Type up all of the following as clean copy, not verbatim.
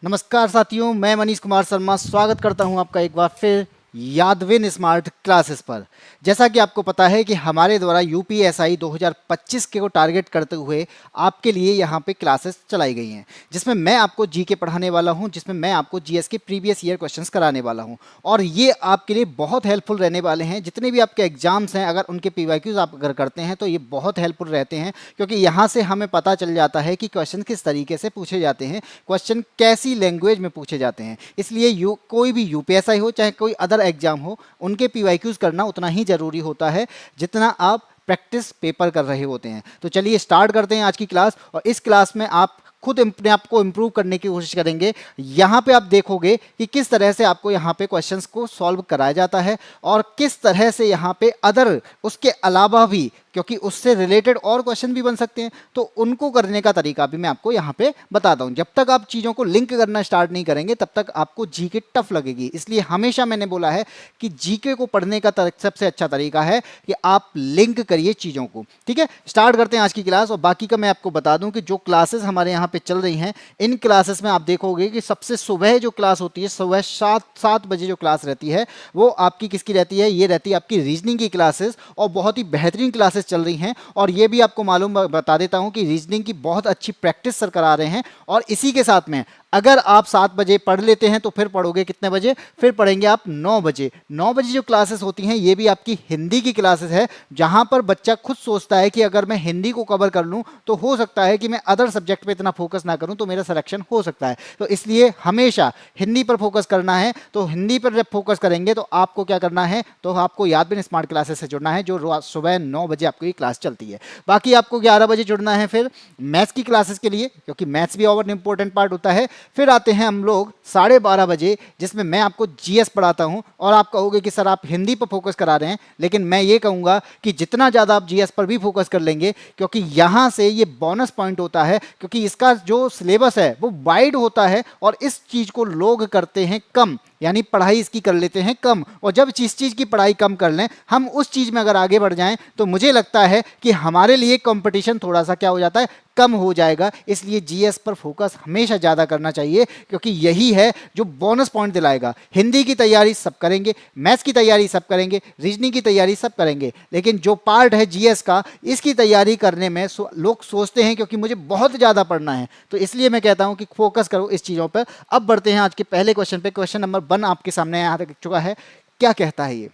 नमस्कार साथियों, मैं मनीष कुमार शर्मा स्वागत करता हूं आपका एक बार फिर यादविन स्मार्ट क्लासेस पर। जैसा कि आपको पता है कि हमारे द्वारा यूपीएसआई 2025 के को टारगेट करते हुए आपके लिए यहां पे क्लासेस चलाई गई हैं, जिसमें मैं आपको जीके पढ़ाने वाला हूं, जिसमें मैं आपको जीएस के प्रीवियस ईयर क्वेश्चंस कराने वाला हूं और ये आपके लिए बहुत हेल्पफुल रहने वाले हैं। जितने भी आपके एग्जाम्स हैं, अगर उनके पीवाईक्यूज आप अगर करते हैं तो ये बहुत हेल्पफुल रहते हैं, क्योंकि यहाँ से हमें पता चल जाता है कि क्वेश्चन किस तरीके से पूछे जाते हैं, क्वेश्चन कैसी लैंग्वेज में पूछे जाते हैं। इसलिए कोई भी यूपीएसआई हो चाहे कोई अदर एग्जाम हो, उनके पीवाईक्यूज करना उतना ही जरूरी होता है जितना आप प्रैक्टिस पेपर कर रहे होते हैं। तो चलिए स्टार्ट करते हैं आज की क्लास। और इस क्लास में आप खुद अपने आप को इम्प्रूव करने की कोशिश करेंगे। यहाँ पे आप देखोगे कि किस तरह से आपको यहाँ पे क्वेश्चंस को सॉल्व कराया जाता है और किस तरह से यहाँ पे अदर उसके अलावा भी, क्योंकि उससे रिलेटेड और क्वेश्चन भी बन सकते हैं, तो उनको करने का तरीका भी मैं आपको यहाँ पे बताता हूँ। जब तक आप चीज़ों को लिंक करना स्टार्ट नहीं करेंगे तब तक आपको जीके टफ लगेगी। इसलिए हमेशा मैंने बोला है कि जीके को पढ़ने का सबसे अच्छा तरीका है कि आप लिंक करिए चीज़ों को। ठीक है, स्टार्ट करते हैं आज की क्लास। और बाकी का मैं आपको बता दूं कि जो क्लासेस हमारे यहाँ पे चल रही हैं, इन क्लासेस में आप देखोगे कि सबसे सुबह जो क्लास होती है, सुबह 7 बजे जो क्लास रहती है, वो आपकी किसकी रहती है? ये रहती है आपकी रीजनिंग की क्लासेस, और बहुत ही बेहतरीन क्लासेस चल रही हैं। और ये भी आपको मालूम बता देता हूं कि रीजनिंग की बहुत अच्छी प्रैक्टिस सर करा रहे हैं। और इसी के साथ में अगर आप 7 बजे पढ़ लेते हैं तो फिर पढ़ोगे कितने बजे? फिर पढ़ेंगे आप 9 बजे। 9 बजे जो क्लासेस होती हैं, ये भी आपकी हिंदी की क्लासेस है, जहां पर बच्चा खुद सोचता है कि अगर मैं हिंदी को कवर कर लूं तो हो सकता है कि मैं अदर सब्जेक्ट पे इतना फोकस ना करूं तो मेरा सिलेक्शन हो सकता है। तो इसलिए हमेशा हिंदी पर फोकस करना है। तो हिंदी पर जब फोकस करेंगे तो आपको क्या करना है? तो आपको यादविन स्मार्ट क्लासेस से जुड़ना है, जो सुबह 9 बजे आपको ये क्लास चलती है। बाकी आपको 11 बजे जुड़ना है फिर मैथ्स की क्लासेस के लिए, क्योंकि मैथ्स भी और इंपॉर्टेंट पार्ट होता है। फिर आते हैं हम लोग 12:30 बजे, जिसमें मैं आपको जीएस पढ़ाता हूं। और आप कहोगे कि सर आप हिंदी पर फोकस करा रहे हैं, लेकिन मैं ये कहूंगा कि जितना ज़्यादा आप जीएस पर भी फोकस कर लेंगे, क्योंकि यहां से ये बोनस पॉइंट होता है, क्योंकि इसका जो सिलेबस है वो वाइड होता है और इस चीज़ को लोग करते हैं कम, यानी पढ़ाई इसकी कर लेते हैं कम। और जब जिस चीज़ की पढ़ाई कम कर लें, हम उस चीज़ में अगर आगे बढ़ जाएं, तो मुझे लगता है कि हमारे लिए कंपटीशन थोड़ा सा क्या हो जाता है? कम हो जाएगा। इसलिए जीएस पर फोकस हमेशा ज़्यादा करना चाहिए, क्योंकि यही है जो बोनस पॉइंट दिलाएगा। हिंदी की तैयारी सब करेंगे, मैथ्स की तैयारी सब करेंगे, रीजनिंग की तैयारी सब करेंगे, लेकिन जो पार्ट है जीएस का, इसकी तैयारी करने में लोग सोचते हैं क्योंकि मुझे बहुत ज़्यादा पढ़ना है। तो इसलिए मैं कहता हूँ कि फोकस करो इस चीज़ों पर। अब बढ़ते हैं आज के पहले क्वेश्चन पे। क्वेश्चन नंबर 1 आपके सामने यहाँ तक चुका है। क्या कहता है ये?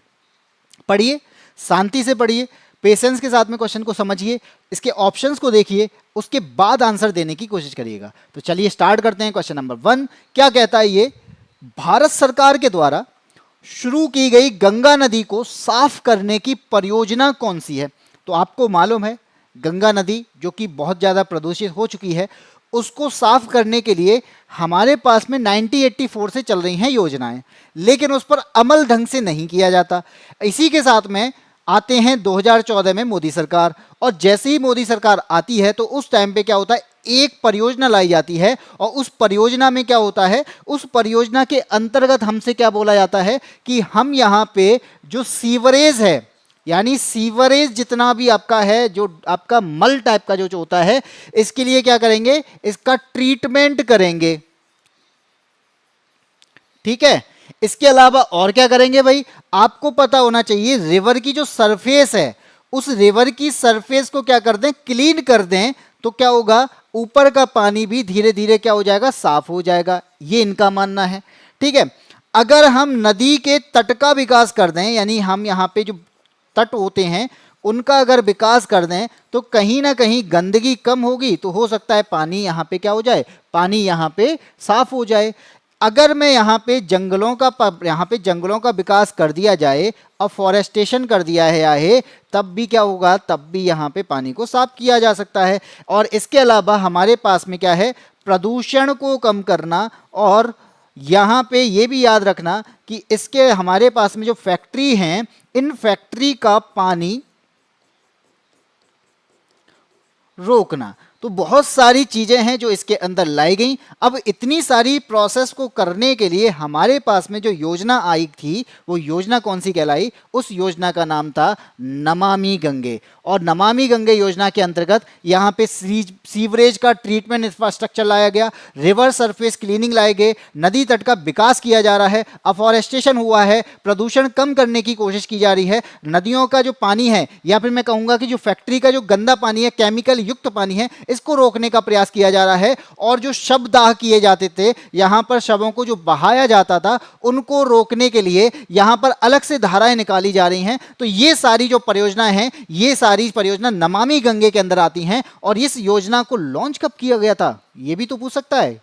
पढ़िए, शांति से पढ़िए, पेशेंस के साथ में क्वेश्चन को समझिए, इसके ऑप्शंस को देखिए, उसके बाद आंसर देने की कोशिश करिएगा। तो चलिए स्टार्ट करते हैं। क्वेश्चन नंबर 1 क्या कहता है ये? भारत सरकार के द्वारा शुरू की गई गंगा नदी को साफ करने की परियोजना कौन सी है? तो आपको मालूम है गंगा नदी जो कि बहुत ज़्यादा प्रदूषित हो चुकी है, उसको साफ करने के लिए हमारे पास में 1984 से चल रही हैं योजनाएं, लेकिन उस पर अमल ढंग से नहीं किया जाता। इसी के साथ में आते हैं 2014 में मोदी सरकार, और जैसे ही मोदी सरकार आती है तो उस टाइम पे क्या होता है? एक परियोजना लाई जाती है, और उस परियोजना में क्या होता है? उस परियोजना के अंतर्गत हमसे क्या बोला जाता है कि हम यहाँ पे जो सीवरेज है, यानी सीवरेज जितना भी आपका है, जो आपका मल टाइप का जो होता है, इसके लिए क्या करेंगे? इसका ट्रीटमेंट करेंगे। ठीक है, इसके अलावा और क्या करेंगे भाई? आपको पता होना चाहिए रिवर की जो सरफेस है, उस रिवर की सरफेस को क्या कर दें? क्लीन कर दें, तो क्या होगा? ऊपर का पानी भी धीरे धीरे क्या हो जाएगा? साफ हो जाएगा। ये इनका मानना है। ठीक है, अगर हम नदी के तट का विकास कर दें, यानी हम यहाँ पे जो तट होते हैं उनका अगर विकास कर दें, तो कहीं ना कहीं गंदगी कम होगी, तो हो सकता है पानी यहाँ पे क्या हो जाए? पानी यहाँ पे साफ हो जाए। अगर मैं यहाँ पे जंगलों का विकास कर दिया जाए और फॉरेस्टेशन कर दिया है, तब भी क्या होगा? तब भी यहाँ पे पानी को साफ किया जा सकता है। और इसके अलावा हमारे पास में क्या है? प्रदूषण को कम करना। और यहाँ पे ये भी याद रखना कि इसके हमारे पास में जो फैक्ट्री हैं, इन फैक्ट्री का पानी रोकना। तो बहुत सारी चीजें हैं जो इसके अंदर लाई गई। अब इतनी सारी प्रोसेस को करने के लिए हमारे पास में जो योजना आई थी वो योजना कौन सी कहलाई? उस योजना का नाम था नमामि गंगे। और नमामि गंगे योजना के अंतर्गत यहाँ पे सीवरेज का ट्रीटमेंट इंफ्रास्ट्रक्चर लाया गया, रिवर सरफेस क्लीनिंग लाए गए, नदी तट का विकास किया जा रहा है, अफॉरेस्टेशन हुआ है, प्रदूषण कम करने की कोशिश की जा रही है, नदियों का जो पानी है या फिर मैं कहूंगा कि जो फैक्ट्री का जो गंदा पानी है, केमिकल युक्त पानी है, इसको रोकने का प्रयास किया जा रहा है। और जो शवदाह किए जाते थे, यहां पर शवों को जो बहाया जाता था, उनको रोकने के लिए यहां पर अलग से धाराएं निकाली जा रही हैं। तो ये सारी जो परियोजनाएं हैं, ये सारी परियोजना नमामि गंगे के अंदर आती हैं। और इस योजना को लॉन्च कब किया गया था, ये भी तो पूछ सकता है।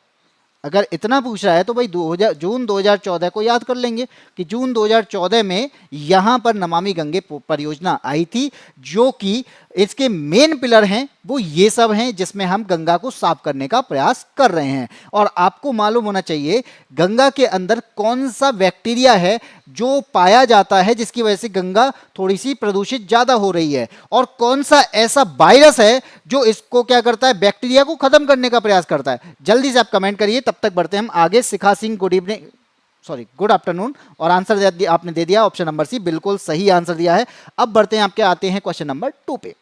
अगर इतना पूछ रहा है तो भाई जून 2014 को याद कर लेंगे कि जून 2014 में यहां पर नमामि गंगे परियोजना आई थी, जो कि इसके मेन पिलर हैं वो ये सब हैं जिसमें हम गंगा को साफ करने का प्रयास कर रहे हैं। और आपको मालूम होना चाहिए गंगा के अंदर कौन सा बैक्टीरिया है जो पाया जाता है जिसकी वजह से गंगा थोड़ी सी प्रदूषित ज्यादा हो रही है, और कौन सा ऐसा वायरस है जो इसको क्या करता है, बैक्टीरिया को खत्म करने का प्रयास करता है। जल्दी से आप कमेंट करिए, तब तक बढ़ते हैं हम आगे। शिखा सिंह गुड आफ्टरनून। और आंसर आपने दे दिया ऑप्शन नंबर सी, बिल्कुल सही आंसर दिया है। अब बढ़ते हैं आपके आते हैं क्वेश्चन नंबर 2 पे।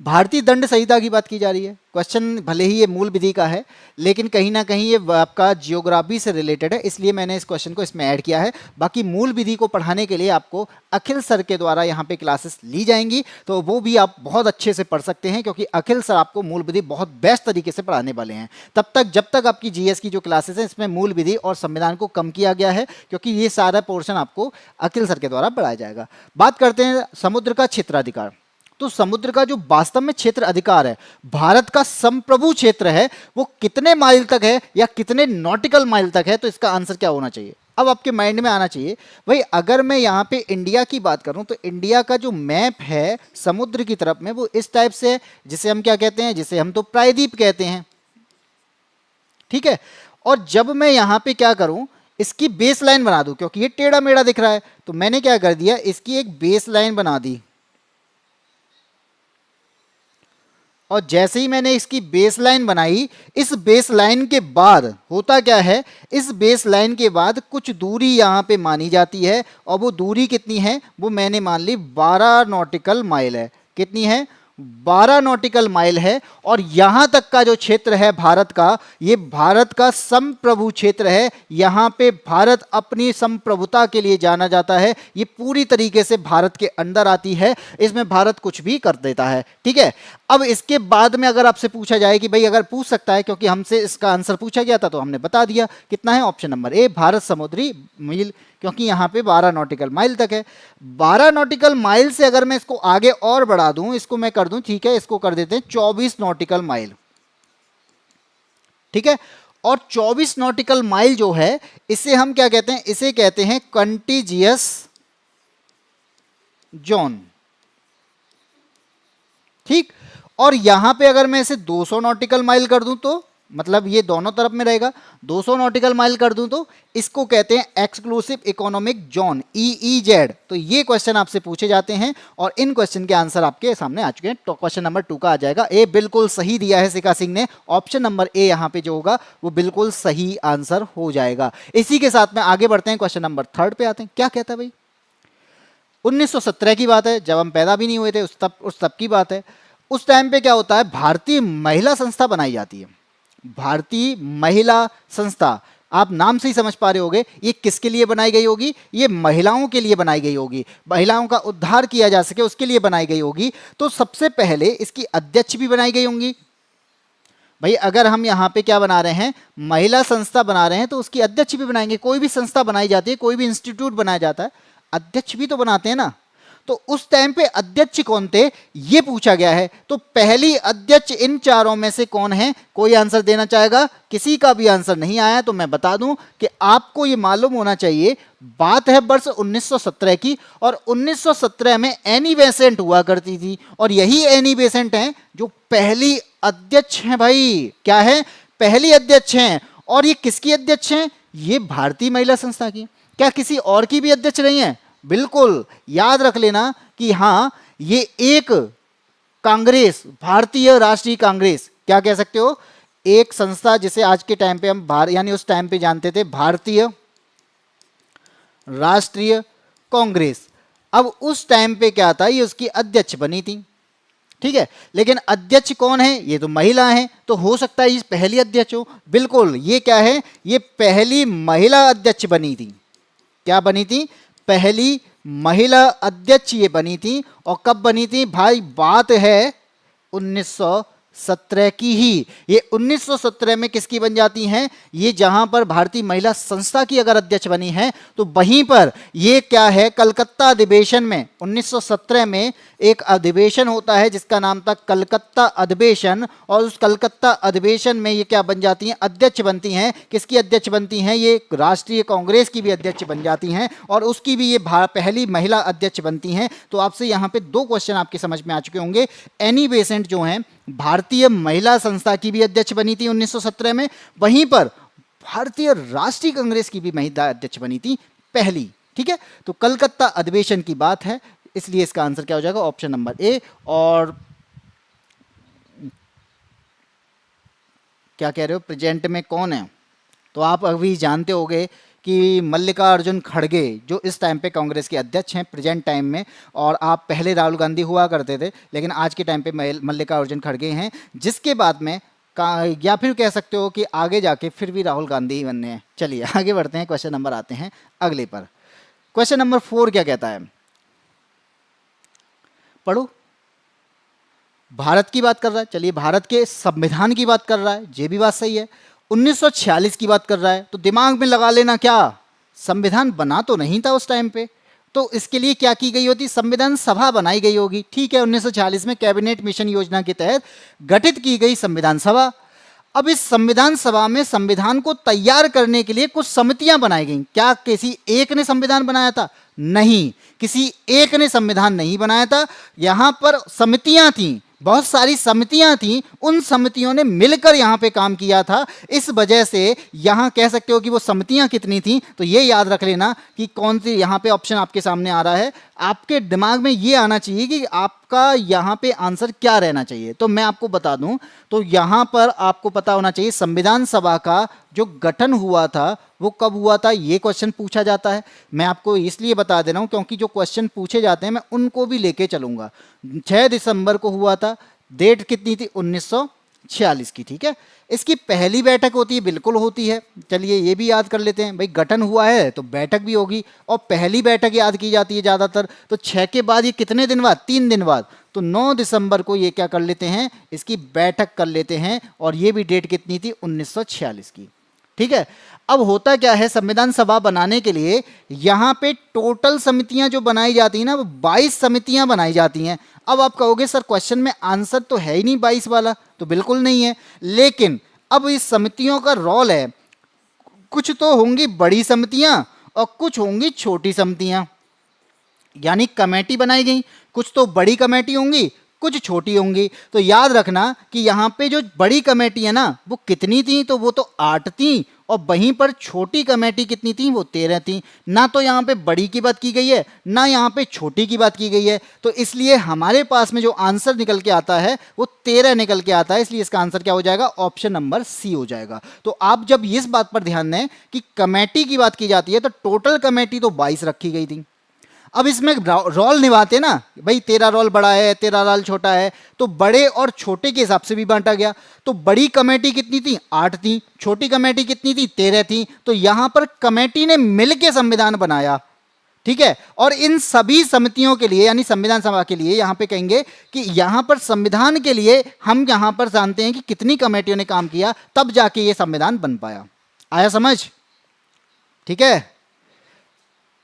भारतीय दंड संहिता की बात की जा रही है। क्वेश्चन भले ही ये मूल विधि का है, लेकिन कहीं ना कहीं ये आपका जियोग्राफी से रिलेटेड है, इसलिए मैंने इस क्वेश्चन को इसमें ऐड किया है। बाकी मूल विधि को पढ़ाने के लिए आपको अखिल सर के द्वारा यहाँ पे क्लासेस ली जाएंगी, तो वो भी आप बहुत अच्छे से पढ़ सकते हैं, क्योंकि अखिल सर आपको मूल विधि बहुत बेस्ट तरीके से पढ़ाने वाले हैं। तब तक जब तक आपकी जीएस की जो क्लासेस हैं, इसमें मूल विधि और संविधान को कम किया गया है, क्योंकि ये सारा पोर्शन आपको अखिल सर के द्वारा पढ़ाया जाएगा। बात करते हैं समुद्र का क्षेत्राधिकार। तो समुद्र का जो वास्तव में क्षेत्र अधिकार है, भारत का संप्रभु क्षेत्र है, वो कितने माइल तक है या कितने नॉटिकल माइल तक है? तो इसका आंसर क्या होना चाहिए? अब आपके माइंड में आना चाहिए भाई, अगर मैं यहाँ पे इंडिया की बात करूं तो इंडिया का जो मैप है समुद्र की तरफ में वो इस टाइप से है, जिसे हम क्या कहते हैं, जिसे हम तो प्रायद्वीप कहते हैं, ठीक है। और जब मैं यहाँ पे क्या करूं, इसकी बेस लाइन बना दूं, क्योंकि ये टेढ़ा मेढ़ा दिख रहा है, तो मैंने क्या कर दिया, इसकी एक बेस लाइन बना दी। और जैसे ही मैंने इसकी बेसलाइन बनाई, इस बेसलाइन के बाद होता क्या है, इस बेसलाइन के बाद कुछ दूरी यहां पे मानी जाती है, और वो दूरी कितनी है, वो मैंने मान ली 12 नॉटिकल माइल है। कितनी है? 12 नॉटिकल माइल है। और यहां तक का जो क्षेत्र है भारत का, ये भारत का संप्रभु क्षेत्र है। यहां पे भारत अपनी संप्रभुता के लिए जाना जाता है। ये पूरी तरीके से भारत के अंदर आती है, इसमें भारत कुछ भी कर देता है, ठीक है। अब इसके बाद में अगर आपसे पूछा जाए कि भाई, अगर पूछ सकता है, क्योंकि हमसे इसका आंसर पूछा गया था तो हमने बता दिया कितना है, ऑप्शन नंबर ए, भारत समुद्री मील, क्योंकि यहां पे 12 नॉटिकल माइल तक है। 12 नॉटिकल माइल से अगर मैं इसको आगे और बढ़ा दूं, इसको मैं कर दूं, ठीक है, इसको कर देते हैं 24 नॉटिकल माइल, ठीक है। और 24 नॉटिकल माइल जो है, इसे हम क्या कहते हैं, इसे कहते हैं कंटीजियस जोन, ठीक। और यहां पे अगर मैं इसे 200 नॉटिकल माइल कर दूं, तो मतलब ये दोनों तरफ में रहेगा, 200 नॉटिकल माइल कर दूं तो इसको कहते हैं एक्सक्लूसिव इकोनॉमिक जोन, EEZ। तो ये क्वेश्चन आपसे पूछे जाते हैं, और इन क्वेश्चन के आंसर आपके सामने आ चुके हैं। तो क्वेश्चन नंबर 2 का आ जाएगा ए, बिल्कुल सही दिया है शिखा सिंह ने, ऑप्शन नंबर ए यहाँ पे जो होगा वो बिल्कुल सही आंसर हो जाएगा। इसी के साथ में आगे बढ़ते हैं, क्वेश्चन नंबर 3 पे आते हैं। क्या कहता है भाई, 1917 की बात है, जब हम पैदा भी नहीं हुए थे, उस तब की बात है। उस टाइम पे क्या होता है, भारतीय महिला संस्था बनाई जाती है। भारतीय महिला संस्था, आप नाम से ही समझ पा रहे होंगे ये किसके लिए बनाई गई होगी, ये महिलाओं के लिए बनाई गई होगी, महिलाओं का उद्धार किया जा सके उसके लिए बनाई गई होगी। तो सबसे पहले इसकी अध्यक्ष भी बनाई गई होंगी। भाई अगर हम यहाँ पे क्या बना रहे हैं, महिला संस्था बना रहे हैं, तो उसकी अध्यक्ष भी बनाएंगे। कोई भी संस्था बनाई जाती है, कोई भी इंस्टीट्यूट बनाया जाता है, अध्यक्ष भी तो बनाते हैं ना। तो उस टाइम पे अध्यक्ष कौन थे ये पूछा गया है। तो पहली अध्यक्ष इन चारों में से कौन है, कोई आंसर देना चाहेगा? किसी का भी आंसर नहीं आया तो मैं बता दूं कि आपको ये मालूम होना चाहिए, बात है वर्ष 1917 की, और 1917 में एनी बेसेंट हुआ करती थी, और यही एनी बेसेंट हैं जो पहली अध्यक्ष हैं। भाई क्या है, पहली अध्यक्ष हैं। और ये किसकी अध्यक्ष हैं? ये भारतीय महिला संस्था की। क्या किसी और की भी अध्यक्ष नहीं है? बिल्कुल याद रख लेना कि हाँ, ये एक कांग्रेस, भारतीय राष्ट्रीय कांग्रेस, क्या कह सकते हो, एक संस्था जिसे आज के टाइम पे हम यानी उस टाइम पे जानते थे भारतीय राष्ट्रीय कांग्रेस। अब उस टाइम पे क्या था, ये उसकी अध्यक्ष बनी थी, ठीक है। लेकिन अध्यक्ष कौन है, ये तो महिला है, तो हो सकता है ये पहली अध्यक्ष हो। बिल्कुल, ये क्या है, ये पहली महिला अध्यक्ष बनी थी। क्या बनी थी, पहली महिला अध्यक्ष ये बनी थी। और कब बनी थी भाई, बात है 1917 की ही। ये 1917 में किसकी बन जाती हैं, ये जहां पर भारतीय महिला संस्था की अगर अध्यक्ष बनी है तो वहीं पर ये क्या है, कलकत्ता अधिवेशन में 1917 में एक अधिवेशन होता है जिसका नाम था कलकत्ता अधिवेशन। और उस कलकत्ता अधिवेशन में ये क्या बन जाती हैं, अध्यक्ष बनती हैं। किसकी अध्यक्ष बनती हैं, ये राष्ट्रीय कांग्रेस की भी अध्यक्ष बन जाती हैं और उसकी भी ये पहली महिला अध्यक्ष बनती हैं। तो आपसे यहाँ पे दो क्वेश्चन आपके समझ में आ चुके होंगे। एनी बेसेंट जो है भारतीय महिला संस्था की भी अध्यक्ष बनी थी 1917 में, वहीं पर भारतीय राष्ट्रीय कांग्रेस की भी महिला अध्यक्ष बनी थी पहली, ठीक है। तो कलकत्ता अधिवेशन की बात है, इसलिए इसका आंसर क्या हो जाएगा, ऑप्शन नंबर ए। और क्या कह रहे हो, प्रेजेंट में कौन है, तो आप अभी जानते होंगे कि मल्लिकार्जुन खड़गे जो इस टाइम पे कांग्रेस के अध्यक्ष हैं प्रेजेंट टाइम में। और आप पहले राहुल गांधी हुआ करते थे, लेकिन आज के टाइम पे मल्लिकार्जुन खड़गे हैं, जिसके बाद में या फिर कह सकते हो कि आगे जाके फिर भी राहुल गांधी ही बनने हैं। चलिए आगे बढ़ते हैं, क्वेश्चन नंबर आते हैं अगले पर। क्वेश्चन नंबर 4 क्या कहता है, पढ़ो। भारत की बात कर रहा है, चलिए भारत के संविधान की बात कर रहा है, ये भी बात सही है। 1946 की बात कर रहा है, तो दिमाग में लगा लेना क्या, संविधान बना तो नहीं था उस टाइम पे, तो इसके लिए क्या की गई होती, संविधान सभा बनाई गई होगी, ठीक है। 1946 में कैबिनेट मिशन योजना के तहत गठित की गई संविधान सभा। अब इस संविधान सभा में संविधान को तैयार करने के लिए कुछ समितियां बनाई गई। क्या किसी एक ने संविधान बनाया था, नहीं, किसी एक ने संविधान नहीं बनाया था। यहां पर समितियां थीं, बहुत सारी समितियां थीं, उन समितियों ने मिलकर यहां पे काम किया था। इस वजह से यहां कह सकते हो कि वो समितियां कितनी थीं, तो ये याद रख लेना कि कौन सी, यहां पे ऑप्शन आपके सामने आ रहा है, आपके दिमाग में ये आना चाहिए कि आपका यहां पे आंसर क्या रहना चाहिए। तो मैं आपको बता दूं, तो यहां पर आपको पता होना चाहिए संविधान सभा का जो गठन हुआ था वो कब हुआ था, ये क्वेश्चन पूछा जाता है। मैं आपको इसलिए बता दे रहा हूं क्योंकि जो क्वेश्चन पूछे जाते हैं मैं उनको भी लेके चलूंगा। 6 दिसंबर को हुआ था, डेट कितनी थी, 1946 की, ठीक है। इसकी पहली बैठक होती है, बिल्कुल होती है, चलिए ये भी याद कर लेते हैं भाई, गठन हुआ है तो बैठक भी होगी और पहली बैठक याद की जाती है ज़्यादातर। तो 6 के बाद ये कितने दिन बाद, 3 दिन बाद, तो 9 दिसंबर को ये क्या कर लेते हैं, इसकी बैठक कर लेते हैं। और ये भी डेट कितनी थी, 1946 की, ठीक है। अब होता क्या है, संविधान सभा बनाने के लिए यहाँ पे टोटल समितियां जो बनाई जाती हैं ना, वो 22 समितियां बनाई जाती हैं। अब आप कहोगे सर क्वेश्चन में आंसर तो है ही नहीं 22 वाला, तो बिल्कुल नहीं है, लेकिन अब इस समितियों का रोल है, कुछ तो होंगी बड़ी समितियां और कुछ होंगी छोटी समितियां, यानी कमेटी बनाई गई, कुछ तो बड़ी कमेटी होंगी, कुछ छोटी होंगी। तो याद रखना कि यहाँ पे जो बड़ी कमेटी है ना वो कितनी थी, तो वो तो 8 थी, और वहीं पर छोटी कमेटी कितनी थी, वो 13 थी। ना तो यहाँ पे बड़ी की बात की गई है, ना यहाँ पे छोटी की बात की गई है, तो इसलिए हमारे पास में जो आंसर निकल के आता है वो 13 निकल के आता है। इसलिए इसका आंसर क्या हो जाएगा, ऑप्शन नंबर सी हो जाएगा। तो आप जब इस बात पर ध्यान दें कि कमेटी की बात की जाती है तो टोटल कमेटी तो 22 रखी गई थी। अब इसमें रोल निभाते ना भाई, तेरा रोल बड़ा है, तेरा रोल छोटा है, तो बड़े और छोटे के हिसाब से भी बांटा गया। तो बड़ी कमेटी कितनी थी, 8 थी, छोटी कमेटी कितनी थी, 13 थी। तो यहां पर कमेटी ने मिलकर संविधान बनाया, ठीक है। और इन सभी समितियों के लिए, यानी संविधान सभा के लिए, यहां पे कहेंगे कि यहां पर संविधान के लिए हम यहां पर जानते हैं कि कितनी कमेटियों ने काम किया, तब जाके ये संविधान बन पाया। आया समझ, ठीक है।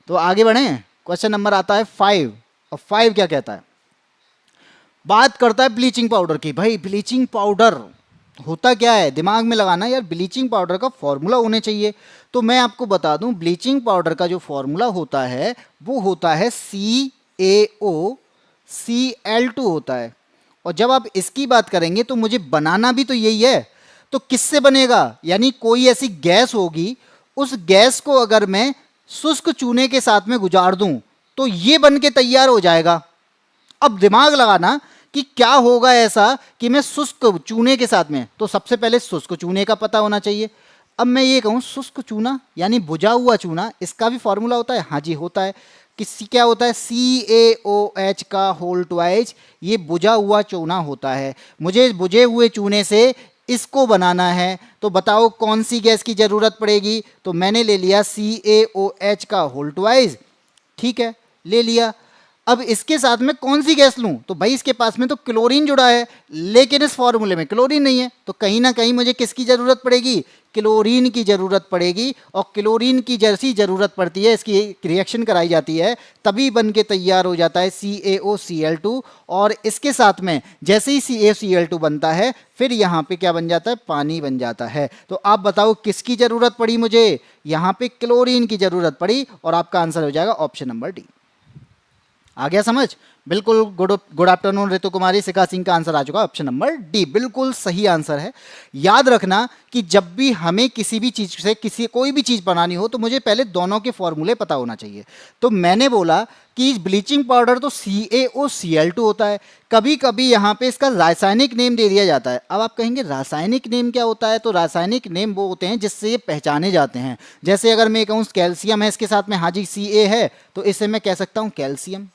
तो आगे बढ़े, क्वेश्चन नंबर आता है 5। और 5 क्या कहता है, बात करता है ब्लीचिंग पाउडर की। भाई ब्लीचिंग पाउडर होता क्या है, दिमाग में लगाना यार, ब्लीचिंग पाउडर का फॉर्मूला होने चाहिए। तो मैं आपको बता दूं, ब्लीचिंग पाउडर का जो फॉर्मूला होता है वो होता है CaOCl2 होता है। और जब आप इसकी बात करेंगे तो मुझे बनाना भी तो यही है, तो किससे बनेगा, यानी कोई ऐसी गैस होगी, उस गैस को अगर मैं शुष्क चूने के साथ में गुजार दूं तो ये बन के तैयार हो जाएगा। अब दिमाग लगाना कि क्या होगा ऐसा कि मैं शुष्क चूने के साथ में, तो सबसे पहले शुष्क चूने का पता होना चाहिए। अब मैं ये कहूँ शुष्क चूना यानी बुझा हुआ चूना, इसका भी फॉर्मूला होता है? हाँ जी होता है। किसी क्या होता है? CaOH का होल ट्वाइस, ये बुझा हुआ चूना होता है। मुझे बुझे हुए चूने से इसको बनाना है, तो बताओ कौन सी गैस की जरूरत पड़ेगी? तो मैंने ले लिया CaOH का होल ट्वाइस, ठीक है, ले लिया। अब इसके साथ में कौन सी गैस लूं? तो भाई इसके पास में तो क्लोरीन जुड़ा है, लेकिन इस फॉर्मूले में क्लोरीन नहीं है, तो कहीं ना कहीं मुझे किसकी जरूरत पड़ेगी? क्लोरीन की जरूरत पड़ेगी। और क्लोरीन की जैसी जरूरत पड़ती है, इसकी रिएक्शन कराई जाती है, तभी बन के तैयार हो जाता है CaOCl2। और इसके साथ में जैसे ही CaCl2 बनता है, फिर यहाँ पे क्या बन जाता है? पानी बन जाता है। तो आप बताओ किसकी जरूरत पड़ी मुझे? यहाँ पे क्लोरीन की जरूरत पड़ी, और आपका आंसर हो जाएगा ऑप्शन नंबर डी। आ गया समझ? बिल्कुल। गुड आफ्टरनून ऋतु कुमारी, शिखा सिंह का आंसर आ चुका, ऑप्शन नंबर डी बिल्कुल सही आंसर है। याद रखना कि जब भी हमें किसी भी चीज से कोई भी चीज बनानी हो, तो मुझे पहले दोनों के फॉर्मूले पता होना चाहिए। तो मैंने बोला कि ब्लीचिंग पाउडर तो CaOCl2 होता है, कभी कभी यहाँ पे इसका रासायनिक नेम दे दिया जाता है। अब आप कहेंगे रासायनिक नेम क्या होता है? तो रासायनिक नेम वो होते हैं जिससे ये पहचाने जाते हैं। जैसे अगर मैं कहूँ कैल्शियम है इसके साथ में, हाँ जी Ca है, तो इसे मैं कह सकता हूँ कैल्शियम।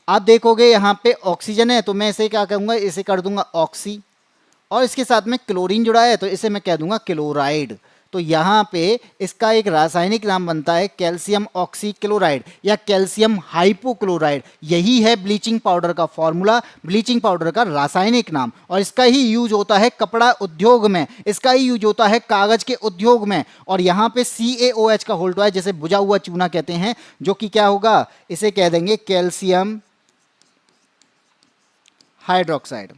आप देखोगे यहाँ पे ऑक्सीजन है, तो मैं इसे क्या कहूँगा? इसे कर दूंगा ऑक्सी। और इसके साथ में क्लोरीन जुड़ा है, तो इसे मैं कह दूंगा क्लोराइड। तो यहाँ पे इसका एक रासायनिक नाम बनता है कैल्शियम ऑक्सी क्लोराइड या कैल्शियम हाइपोक्लोराइड। यही है ब्लीचिंग पाउडर का फॉर्मूला, ब्लीचिंग पाउडर का रासायनिक नाम। और इसका ही यूज होता है कपड़ा उद्योग में, इसका ही यूज होता है कागज के उद्योग में। और यहाँ पे CaOH का होल्ड है, जैसे बुझा हुआ चूना कहते हैं, जो कि क्या होगा? इसे कह देंगे कैल्शियम हाइड्रोक्साइड।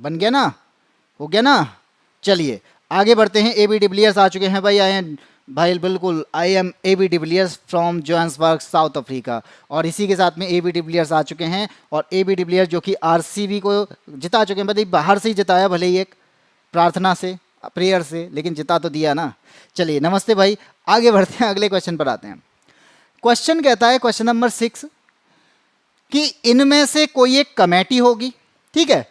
बन गया ना? हो गया ना? चलिए आगे बढ़ते हैं। AB डिविलियर्स आ चुके हैं भाई, आए हैं भाई, बिल्कुल। I am AB de Villiers from Johannesburg south Africa. और इसी के साथ में AB डिविलियर्स आ चुके हैं, और AB डिविलियर्स जो कि RCB को जिता चुके हैं। भाई बाहर से ही जिताया, भले ही एक प्रार्थना से, प्रेयर से, लेकिन जिता तो दिया ना। चलिए नमस्ते भाई, आगे बढ़ते हैं, अगले क्वेश्चन पर आते हैं। क्वेश्चन कहता है, क्वेश्चन नंबर 6, कि इनमें से कोई एक कमेटी होगी, ठीक है,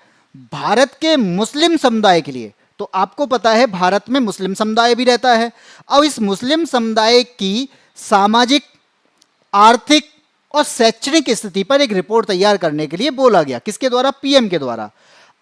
भारत के मुस्लिम समुदाय के लिए। तो आपको पता है भारत में मुस्लिम समुदाय भी रहता है। अब इस मुस्लिम समुदाय की सामाजिक, आर्थिक और शैक्षणिक स्थिति पर एक रिपोर्ट तैयार करने के लिए बोला गया। किसके द्वारा? पीएम के द्वारा।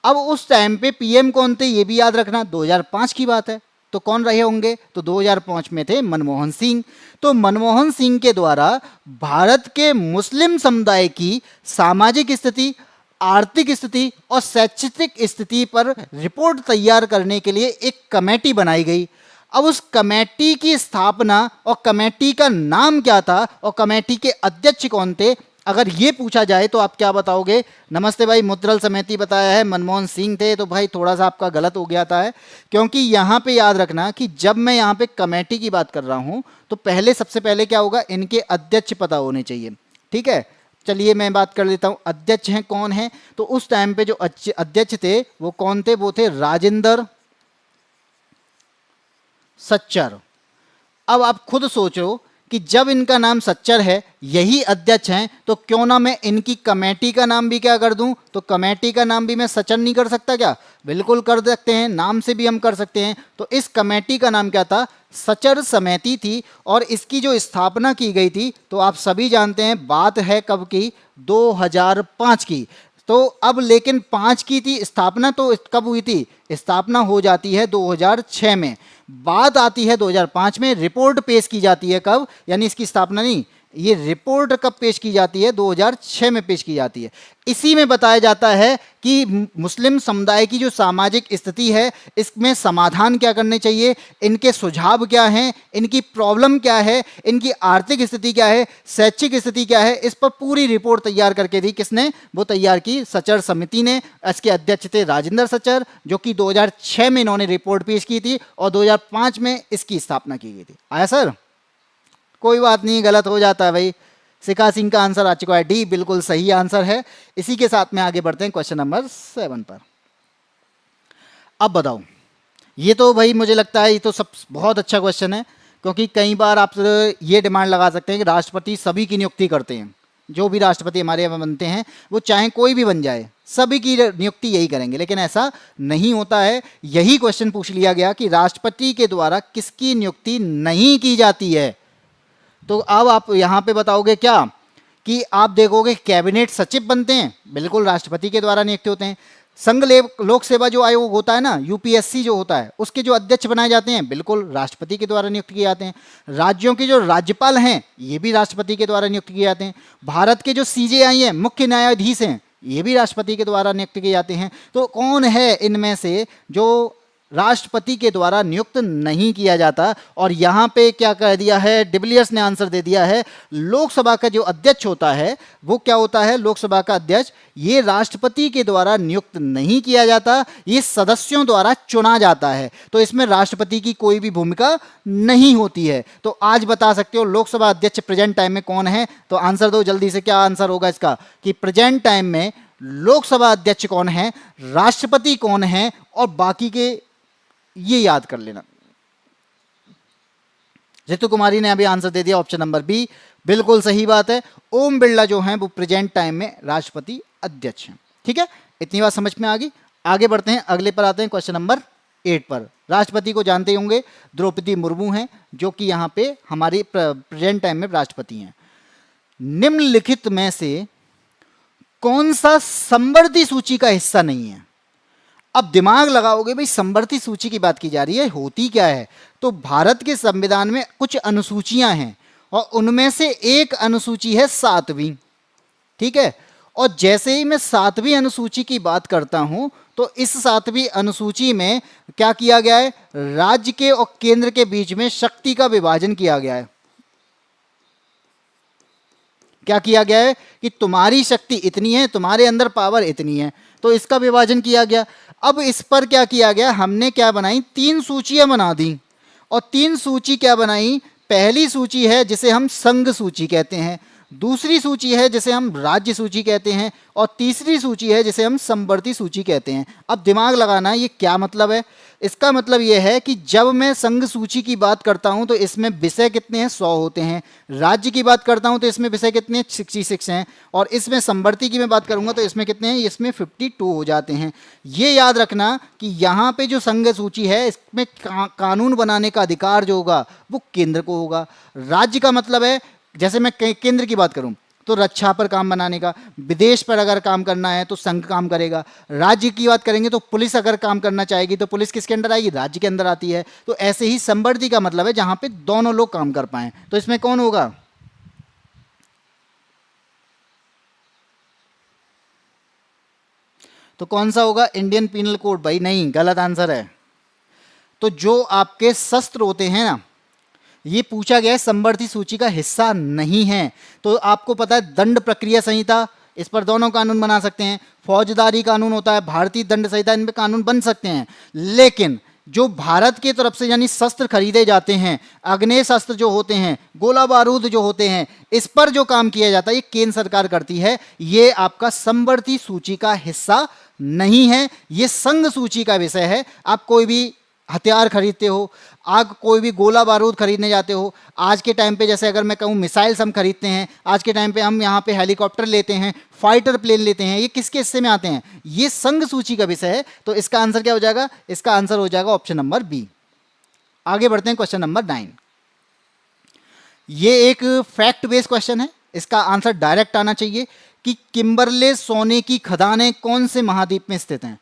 अब उस टाइम पे पीएम कौन थे ये भी याद रखना, 2005 की बात है। तो कौन रहे होंगे? तो 2005 में थे मनमोहन सिंह। तो मनमोहन सिंह के द्वारा भारत के मुस्लिम समुदाय की सामाजिक स्थिति, आर्थिक स्थिति और शैक्षिक स्थिति पर रिपोर्ट तैयार करने के लिए एक कमेटी बनाई गई। अब उस कमेटी की स्थापना और कमेटी का नाम क्या था और कमेटी के अध्यक्ष कौन थे, अगर ये पूछा जाए तो आप क्या बताओगे? नमस्ते भाई, मुद्रल समिति बताया है मनमोहन सिंह थे। तो भाई थोड़ा सा आपका गलत हो गया था, क्योंकि यहाँ पे याद रखना कि जब मैं यहाँ पे कमेटी की बात कर रहा हूँ, तो पहले सबसे पहले क्या होगा? इनके अध्यक्ष पता होने चाहिए, ठीक है। चलिए मैं बात कर लेता हूँ, अध्यक्ष हैं कौन है। तो उस टाइम पे जो अध्यक्ष थे वो कौन थे? वो थे राजेंद्र सच्चर। अब आप खुद सोचो कि जब इनका नाम सच्चर है, यही अध्यक्ष हैं, तो क्यों ना मैं इनकी कमेटी का नाम भी क्या कर दूं? तो कमेटी का नाम भी मैं सच्चर नहीं कर सकता क्या? बिल्कुल कर सकते हैं, नाम से भी हम कर सकते हैं। तो इस कमेटी का नाम क्या था? सच्चर समिति थी। और इसकी जो स्थापना की गई थी, तो आप सभी जानते हैं बात है कब की? 2005 की। तो अब लेकिन 5 की थी स्थापना, तो कब हुई थी? स्थापना हो जाती है 2006 में। बात आती है 2005 में, रिपोर्ट पेश की जाती है कब? यानी इसकी स्थापना नहीं, ये रिपोर्ट कब पेश की जाती है? 2006 में पेश की जाती है। इसी में बताया जाता है कि मुस्लिम समुदाय की जो सामाजिक स्थिति है, इसमें समाधान क्या करने चाहिए, इनके सुझाव क्या हैं, इनकी प्रॉब्लम क्या है, इनकी आर्थिक स्थिति क्या है, शैक्षिक स्थिति क्या है, इस पर पूरी रिपोर्ट तैयार करके दी। किसने वो तैयार की? सच्चर समिति ने। इसके अध्यक्ष थे राजेंद्र सच्चर, जो कि 2006 में इन्होंने रिपोर्ट पेश की थी और 2005 में इसकी स्थापना की गई थी। आया सर? कोई बात नहीं, गलत हो जाता है भाई। शिखा सिंह का आंसर आ चुका है डी, बिल्कुल सही आंसर है। इसी के साथ में आगे बढ़ते हैं क्वेश्चन नंबर 7 पर। अब बताओ, ये तो भाई मुझे लगता है ये तो सब बहुत अच्छा क्वेश्चन है, क्योंकि कई बार आप ये डिमांड लगा सकते हैं कि राष्ट्रपति सभी की नियुक्ति करते हैं, जो भी राष्ट्रपति हमारे यहाँ बनते हैं वो चाहे कोई भी बन जाए सभी की नियुक्ति यही करेंगे, लेकिन ऐसा नहीं होता है। यही क्वेश्चन पूछ लिया गया कि राष्ट्रपति के द्वारा किसकी नियुक्ति नहीं की जाती है। तो अब आप यहां पे बताओगे क्या कि आप देखोगे कैबिनेट सचिव बनते हैं, बिल्कुल राष्ट्रपति के द्वारा नियुक्त होते हैं। संघ लोक सेवा जो आयोग होता है ना, यूपीएससी जो होता है, उसके जो अध्यक्ष बनाए जाते हैं बिल्कुल राष्ट्रपति के द्वारा नियुक्त किए जाते हैं। राज्यों के जो राज्यपाल हैं ये भी राष्ट्रपति के द्वारा नियुक्त किए जाते हैं। भारत के जो सीजेआई हैं, मुख्य न्यायाधीश हैं, ये भी राष्ट्रपति के द्वारा नियुक्त किए जाते हैं। तो कौन है इनमें से जो राष्ट्रपति के द्वारा नियुक्त नहीं किया जाता? और यहां पे क्या कह दिया है, डिविलियर्स ने आंसर दे दिया है, लोकसभा का जो अध्यक्ष होता है वो क्या होता है, लोकसभा का अध्यक्ष ये राष्ट्रपति के द्वारा नियुक्त नहीं किया जाता, ये सदस्यों द्वारा चुना जाता है। तो इसमें राष्ट्रपति की कोई भी भूमिका नहीं होती है। तो आज बता सकते हो लोकसभा अध्यक्ष प्रेजेंट टाइम में कौन है? तो आंसर दो जल्दी से, क्या आंसर होगा इसका कि प्रेजेंट टाइम में लोकसभा अध्यक्ष कौन है, राष्ट्रपति कौन है, और बाकी के ये याद कर लेना। रितु कुमारी ने अभी आंसर दे दिया ऑप्शन नंबर बी, बिल्कुल सही बात है। ओम बिरला जो हैं वो प्रेजेंट टाइम में राष्ट्रपति अध्यक्ष हैं। ठीक है, इतनी बात समझ में आ गई। आगे बढ़ते हैं, अगले पर आते हैं, क्वेश्चन नंबर 8 पर। राष्ट्रपति को जानते होंगे, द्रौपदी मुर्मू हैं जो कि यहाँ पे हमारी प्रेजेंट टाइम में राष्ट्रपति हैं। निम्नलिखित में से कौन सा संवर्ती सूची का हिस्सा नहीं है? अब दिमाग लगाओगे भाई, संवर्ती सूची की बात की जा रही है, होती क्या है? तो भारत के संविधान में कुछ अनुसूचियां हैं और उनमें से एक अनुसूची है 7वीं। ठीक है, और जैसे ही मैं 7वीं अनुसूची की बात करता हूं तो इस 7वीं अनुसूची में क्या किया गया है, राज्य के और केंद्र के बीच में शक्ति का विभाजन किया गया है। क्या किया गया है कि तुम्हारी शक्ति इतनी है, तुम्हारे अंदर पावर इतनी है, तो इसका विभाजन किया गया। अब इस पर क्या किया गया, हमने क्या बनाई, 3 सूचियां बना दी। और 3 सूची क्या बनाई, पहली सूची है जिसे हम संघ सूची कहते हैं, दूसरी सूची है जिसे हम राज्य सूची कहते हैं, और तीसरी सूची है जिसे हम संवर्ती सूची कहते हैं। अब दिमाग लगाना, ये क्या मतलब है? इसका मतलब ये है कि जब मैं संघ सूची की बात करता हूं तो इसमें विषय कितने हैं, 100 होते हैं। राज्य की बात करता हूं तो इसमें विषय कितने हैं, 66 हैं। और इसमें संवर्ती की मैं बात करूंगा तो इसमें कितने हैं, इसमें 52 हो जाते हैं। ये याद रखना कि यहाँ पे जो संघ सूची है इसमें कानून बनाने का अधिकार जो होगा वो केंद्र को होगा। राज्य का मतलब है, जैसे मैं केंद्र की बात करूं तो रक्षा पर काम बनाने का, विदेश पर अगर काम करना है तो संघ काम करेगा। राज्य की बात करेंगे तो पुलिस अगर काम करना चाहेगी तो पुलिस किसके अंदर आएगी, राज्य के अंदर आती है। तो ऐसे ही संवर्ती का मतलब है जहां पे दोनों लोग काम कर पाए। तो इसमें कौन होगा, तो कौन सा होगा, इंडियन पीनल कोड? भाई नहीं, गलत आंसर है। तो जो आपके शस्त्र होते हैं ना, ये पूछा गया है, संवर्ती सूची का हिस्सा नहीं है। तो आपको पता है दंड प्रक्रिया संहिता, इस पर दोनों कानून बना सकते हैं। फौजदारी कानून होता है, भारतीय दंड संहिता, इन पे कानून बन सकते हैं। लेकिन जो भारत की तरफ से यानी शस्त्र खरीदे जाते हैं, अग्नेय शस्त्र जो होते हैं, गोला बारूद जो होते हैं, इस पर जो काम किया जाता है ये केंद्र सरकार करती है। ये आपका संवर्ती सूची का हिस्सा नहीं है, ये संघ सूची का विषय है। आप कोई भी हथियार खरीदते हो, आग कोई भी गोला बारूद खरीदने जाते हो, आज के टाइम पे जैसे अगर मैं कहूँ मिसाइल्स हम खरीदते हैं, आज के टाइम पे हम यहाँ पे हेलीकॉप्टर लेते हैं, फाइटर प्लेन लेते हैं, ये किसके हिस्से में आते हैं, ये संघ सूची का विषय है। तो इसका आंसर क्या हो जाएगा, इसका आंसर हो जाएगा ऑप्शन नंबर बी। आगे बढ़ते हैं, क्वेश्चन नंबर 9। ये एक फैक्ट बेस्ड क्वेश्चन है, इसका आंसर डायरेक्ट आना चाहिए कि किम्बरले सोने की खदानें कौन से महाद्वीप में स्थित हैं।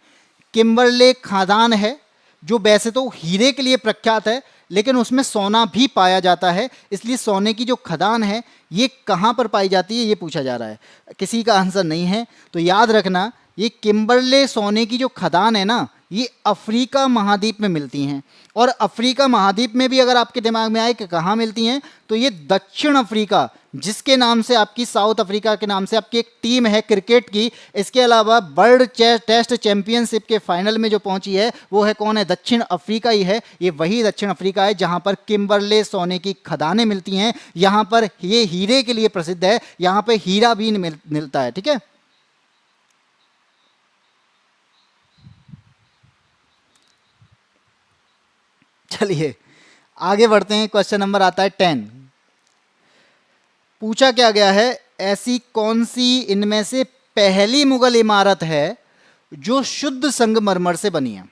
किम्बरले खदान है जो वैसे तो हीरे के लिए प्रख्यात है, लेकिन उसमें सोना भी पाया जाता है, इसलिए सोने की जो खदान है ये कहाँ पर पाई जाती है ये पूछा जा रहा है। किसी का आंसर नहीं है, तो याद रखना ये किम्बरले सोने की जो खदान है ना, ये अफ्रीका महाद्वीप में मिलती हैं। और अफ्रीका महाद्वीप में भी अगर आपके दिमाग में आए कि कहाँ मिलती हैं, तो ये दक्षिण अफ्रीका, जिसके नाम से आपकी साउथ अफ्रीका के नाम से आपकी एक टीम है क्रिकेट की, इसके अलावा वर्ल्ड टेस्ट चैंपियनशिप के फाइनल में जो पहुंची है वो है कौन है, दक्षिण अफ्रीका ही है। ये वही दक्षिण अफ्रीका है जहां पर किम्बरले सोने की खदानें मिलती हैं। यहां पर ये हीरे के लिए प्रसिद्ध है, यहां पर हीरा भी मिलता है। ठीक है, चलिए आगे बढ़ते हैं, क्वेश्चन नंबर आता है 10। पूछा क्या गया है, ऐसी कौन सी इनमें से पहली मुगल इमारत है जो शुद्ध संगमरमर से बनी है?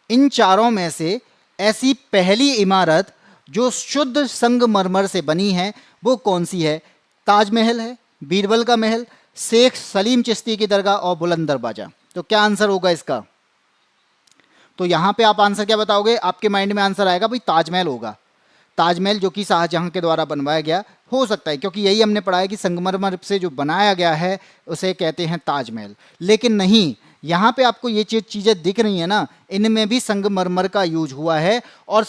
इन चारों में से ऐसी पहली इमारत जो शुद्ध संगमरमर से बनी है वो कौन सी है? ताजमहल है, बीरबल का महल, शेख सलीम चिश्ती की दरगाह और बुलंद दरवाजा। तो क्या आंसर होगा इसका? तो यहां पे आप आंसर क्या बताओगे? आपके माइंड में आंसर आएगा भाई ताजमहल होगा। ताजमहल जो कि शाहजहां के द्वारा बनवाया गया हो सकता है, क्योंकि यही हमने पढ़ा है कि संगमरमर से जो बनाया गया है उसे कहते हैं ताजमहल। लेकिन नहीं, यहाँ पे आपको ये चीज़ें दिख रही है ना, इनमें भी संगमरमर का यूज हुआ है। और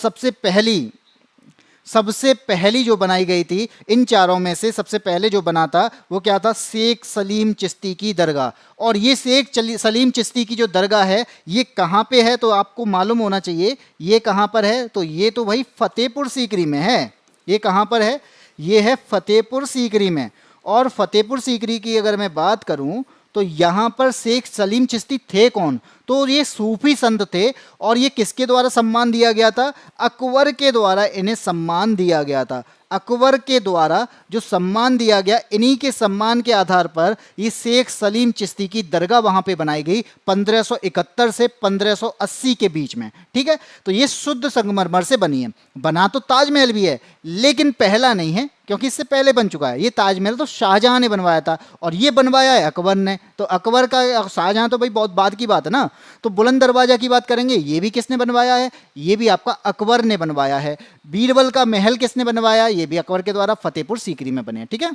सबसे पहली जो बनाई गई थी इन चारों में से, सबसे पहले जो बना था वो क्या था? शेख सलीम चिश्ती की दरगाह। और ये शेख सलीम चिश्ती की जो दरगाह है ये कहाँ पे है? तो आपको मालूम होना चाहिए ये कहाँ पर है। तो ये तो भाई फतेहपुर सीकरी में है। ये कहाँ पर है? ये है फतेहपुर सीकरी में। और फतेहपुर सीकरी की अगर मैं बात करूं तो यहाँ पर शेख सलीम चिश्ती थे कौन? तो ये सूफी संत थे। और ये किसके द्वारा सम्मान दिया गया था? अकबर के द्वारा इन्हें सम्मान दिया गया था। अकबर के द्वारा जो सम्मान दिया गया, इन्हीं के सम्मान के आधार पर ये शेख सलीम चिश्ती की दरगाह वहां पे बनाई गई 1571 से 1580 के बीच में। ठीक है, तो ये शुद्ध संगमरमर से बनी है। बना तो ताजमहल भी है लेकिन पहला नहीं है, क्योंकि इससे पहले बन चुका है। ये ताजमहल तो शाहजहां ने बनवाया था और ये बनवाया है अकबर ने। तो अकबर का, शाहजहां तो भाई बहुत बाद की बात है ना। तो बुलंद दरवाजा की बात करेंगे, ये भी किसने बनवाया है? ये भी आपका अकबर ने बनवाया है। बीरबल का महल किसने बनवाया? ये भी अकबर के द्वारा फतेहपुर सीकरी में बने। ठीक है,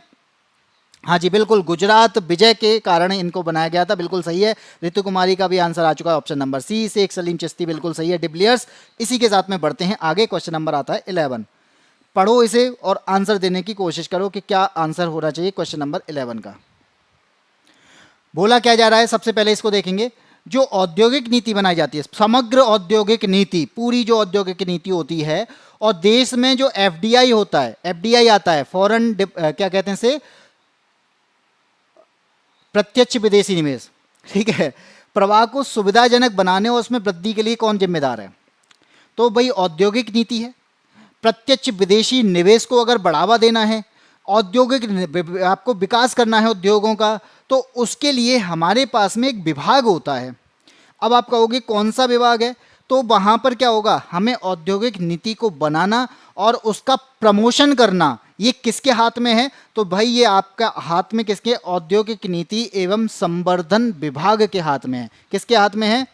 हाँ जी बिल्कुल, गुजरात विजय के कारण इनको बनाया गया था। बिल्कुल सही है। ऋतु कुमारी का भी आंसर आ चुका है, option number C, Sheikh Salim Chishti बिल्कुल सही है। डिब्लियर्स। इसी के साथ में बढ़ते हैं आगे, क्वेश्चन नंबर आता है 11। पढ़ो इसे और आंसर देने की कोशिश करो कि क्या आंसर होना चाहिए क्वेश्चन नंबर 11 का। बोला क्या जा रहा है, सबसे पहले इसको देखेंगे। जो औद्योगिक नीति बनाई जाती है, समग्र औद्योगिक नीति, पूरी जो औद्योगिक नीति होती है, और देश में जो एफडीआई होता है, एफडीआई आता है फॉरेन क्या कहते हैं से, प्रत्यक्ष विदेशी निवेश। ठीक है, प्रवाह को सुविधाजनक बनाने और उसमें वृद्धि के लिए कौन जिम्मेदार है? तो भाई औद्योगिक नीति है। प्रत्यक्ष विदेशी निवेश को अगर बढ़ावा देना है, औद्योगिक आपको विकास करना है उद्योगों का, तो उसके लिए हमारे पास में एक विभाग होता है। अब आप कहोगे कौन सा विभाग है? तो वहाँ पर क्या होगा, हमें औद्योगिक नीति को बनाना और उसका प्रमोशन करना, ये किसके हाथ में है? तो भाई ये आपका हाथ में किसके? औद्योगिक नीति एवं संवर्धन विभाग के हाथ में है। किसके हाथ में है?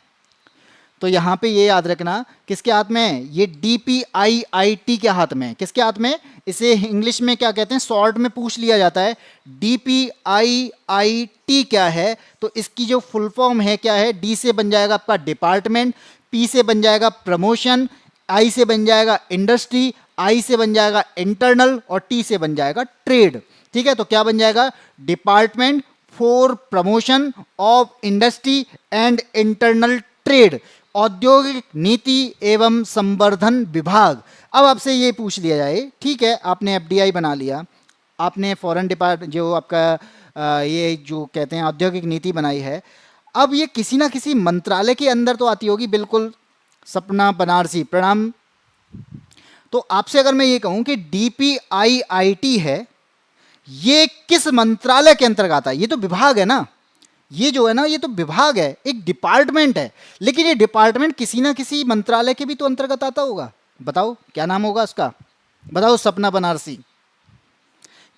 तो यहाँ पे ये याद रखना किसके हाथ में है? ये DPIIT के हाथ में है। किसके हाथ में? इसे इंग्लिश में क्या कहते हैं, शॉर्ट में पूछ लिया जाता है, DPIIT क्या है? तो इसकी जो फुल फॉर्म है क्या है? D से बन जाएगा आपका डिपार्टमेंट, P से बन जाएगा प्रमोशन, I से बन जाएगा इंडस्ट्री, I से बन जाएगा इंटरनल और T से बन जाएगा ट्रेड। ठीक है, तो क्या बन जाएगा? Department for promotion of industry and internal trade, औद्योगिक नीति एवं संवर्धन विभाग। अब आपसे ये पूछ लिया जाए, ठीक है आपने एफडीआई बना लिया, आपने फॉरेन डिपार्टमेंट जो आपका ये जो कहते हैं औद्योगिक नीति बनाई है, अब ये किसी ना किसी मंत्रालय के अंदर तो आती होगी। बिल्कुल, सपना बनारसी प्रणाम। तो आपसे अगर मैं ये कहूं कि DPIIT है, ये किस मंत्रालय के अंतर्गत आता है? ये तो विभाग है ना, ये जो है ना ये तो विभाग है, एक डिपार्टमेंट है। लेकिन ये डिपार्टमेंट किसी ना किसी मंत्रालय के भी तो अंतर्गत आता होगा। बताओ क्या नाम होगा उसका? बताओ सपना बनारसी,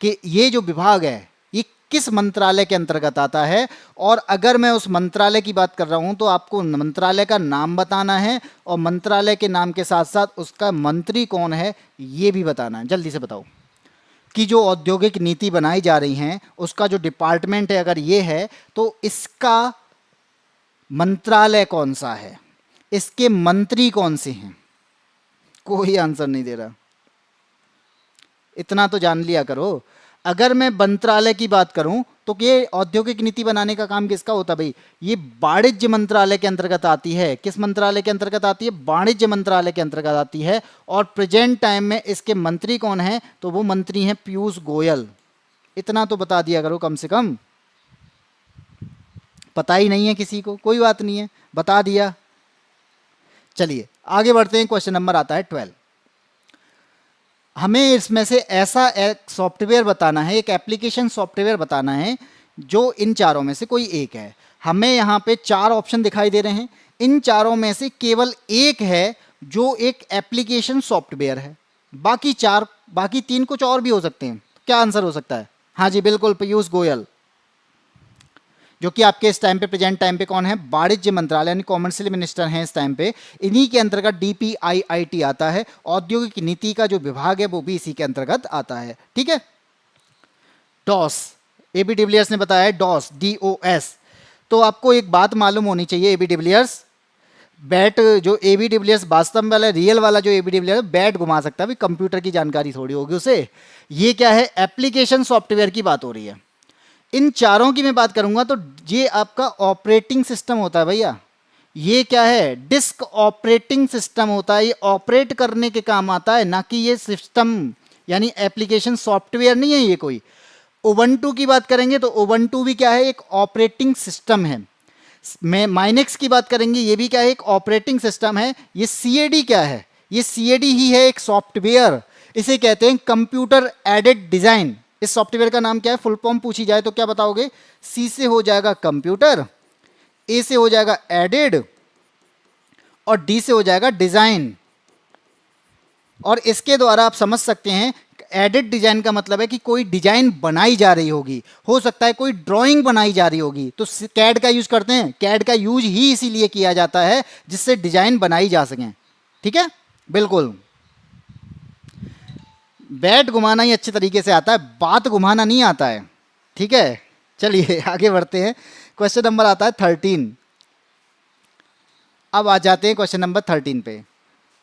कि ये जो विभाग है ये किस मंत्रालय के अंतर्गत आता है। और अगर मैं उस मंत्रालय की बात कर रहा हूं तो आपको मंत्रालय का नाम बताना है और मंत्रालय के नाम के साथ साथ उसका मंत्री कौन है ये भी बताना है। जल्दी से बताओ कि जो औद्योगिक नीति बनाई जा रही हैं उसका जो डिपार्टमेंट है अगर ये है तो इसका मंत्रालय कौन सा है, इसके मंत्री कौन से हैं? कोई आंसर नहीं दे रहा। इतना तो जान लिया करो। अगर मैं मंत्रालय की बात करूं तो ये औद्योगिक नीति बनाने का काम किसका होता है भाई? ये वाणिज्य मंत्रालय के अंतर्गत आती है। किस मंत्रालय के अंतर्गत आती है? वाणिज्य मंत्रालय के अंतर्गत आती है। और प्रेजेंट टाइम में इसके मंत्री कौन है? तो वो मंत्री हैं पीयूष गोयल। इतना तो बता दिया करो कम से कम। पता ही नहीं है किसी को, कोई बात नहीं है, बता दिया। चलिए आगे बढ़ते हैं, क्वेश्चन नंबर आता है 12। हमें इसमें से ऐसा एक सॉफ्टवेयर बताना है, एक एप्लीकेशन सॉफ्टवेयर बताना है जो इन चारों में से कोई एक है। हमें यहाँ पे चार ऑप्शन दिखाई दे रहे हैं, इन चारों में से केवल एक है जो एक एप्लीकेशन सॉफ्टवेयर है, बाकी तीन कुछ और भी हो सकते हैं। क्या आंसर हो सकता है? हाँ जी बिल्कुल, पीयूष गोयल, जो कि आपके इस टाइम पे प्रेजेंट टाइम पे कौन है? वाणिज्य मंत्रालय यानी कॉमर्शियल मिनिस्टर हैं इस टाइम पे। इन्हीं के अंतर्गत डीपीआईआईटी आता है, औद्योगिक नीति का जो विभाग है वो भी इसी के अंतर्गत आता है। ठीक है, डॉस, एबी डिविलियर्स ने बताया है डॉस, DOS। तो आपको एक बात मालूम होनी चाहिए, एबी डिविलियर्स बैट, जो एबी डिविलियर्स वास्तव में वाला रियल वाला जो एबी डिविलियर्स बैट घुमा सकता है, भी कंप्यूटर की जानकारी थोड़ी होगी उसे। ये क्या है? एप्लीकेशन सॉफ्टवेयर की बात हो रही है। इन चारों की मैं बात करूंगा तो ये आपका ऑपरेटिंग सिस्टम होता है भैया। ये क्या है? डिस्क ऑपरेटिंग सिस्टम होता है। ये ऑपरेट करने के काम आता है, ना कि ये सिस्टम यानी एप्लीकेशन सॉफ्टवेयर नहीं है ये कोई। उबंटू की बात करेंगे तो उबंटू भी क्या है? एक ऑपरेटिंग सिस्टम है। मैं माइनेक्स की बात करेंगे, ये भी क्या है? एक ऑपरेटिंग सिस्टम है। ये CAD क्या है? ये CAD ही है, एक सॉफ्टवेयर। इसे कहते हैं कंप्यूटर एडेड डिजाइन। इस सॉफ्टवेयर का नाम क्या है? फुल फॉर्म पूछी जाए तो क्या बताओगे? C से हो जाएगा कंप्यूटर, A से हो जाएगा एडेड और D से हो जाएगा डिजाइन। और इसके द्वारा आप समझ सकते हैं, एडिट डिजाइन का मतलब है कि कोई डिजाइन बनाई जा रही होगी, हो सकता है कोई ड्राइंग बनाई जा रही होगी, तो कैड का यूज करते हैं। कैड का यूज ही इसीलिए किया जाता है जिससे डिजाइन बनाई जा सके। ठीक है, बिल्कुल। बैट घुमाना ही अच्छे तरीके से आता है, बात घुमाना नहीं आता है। ठीक है, चलिए आगे बढ़ते हैं। क्वेश्चन नंबर आता है 13। अब आ जाते हैं क्वेश्चन नंबर 13 पे।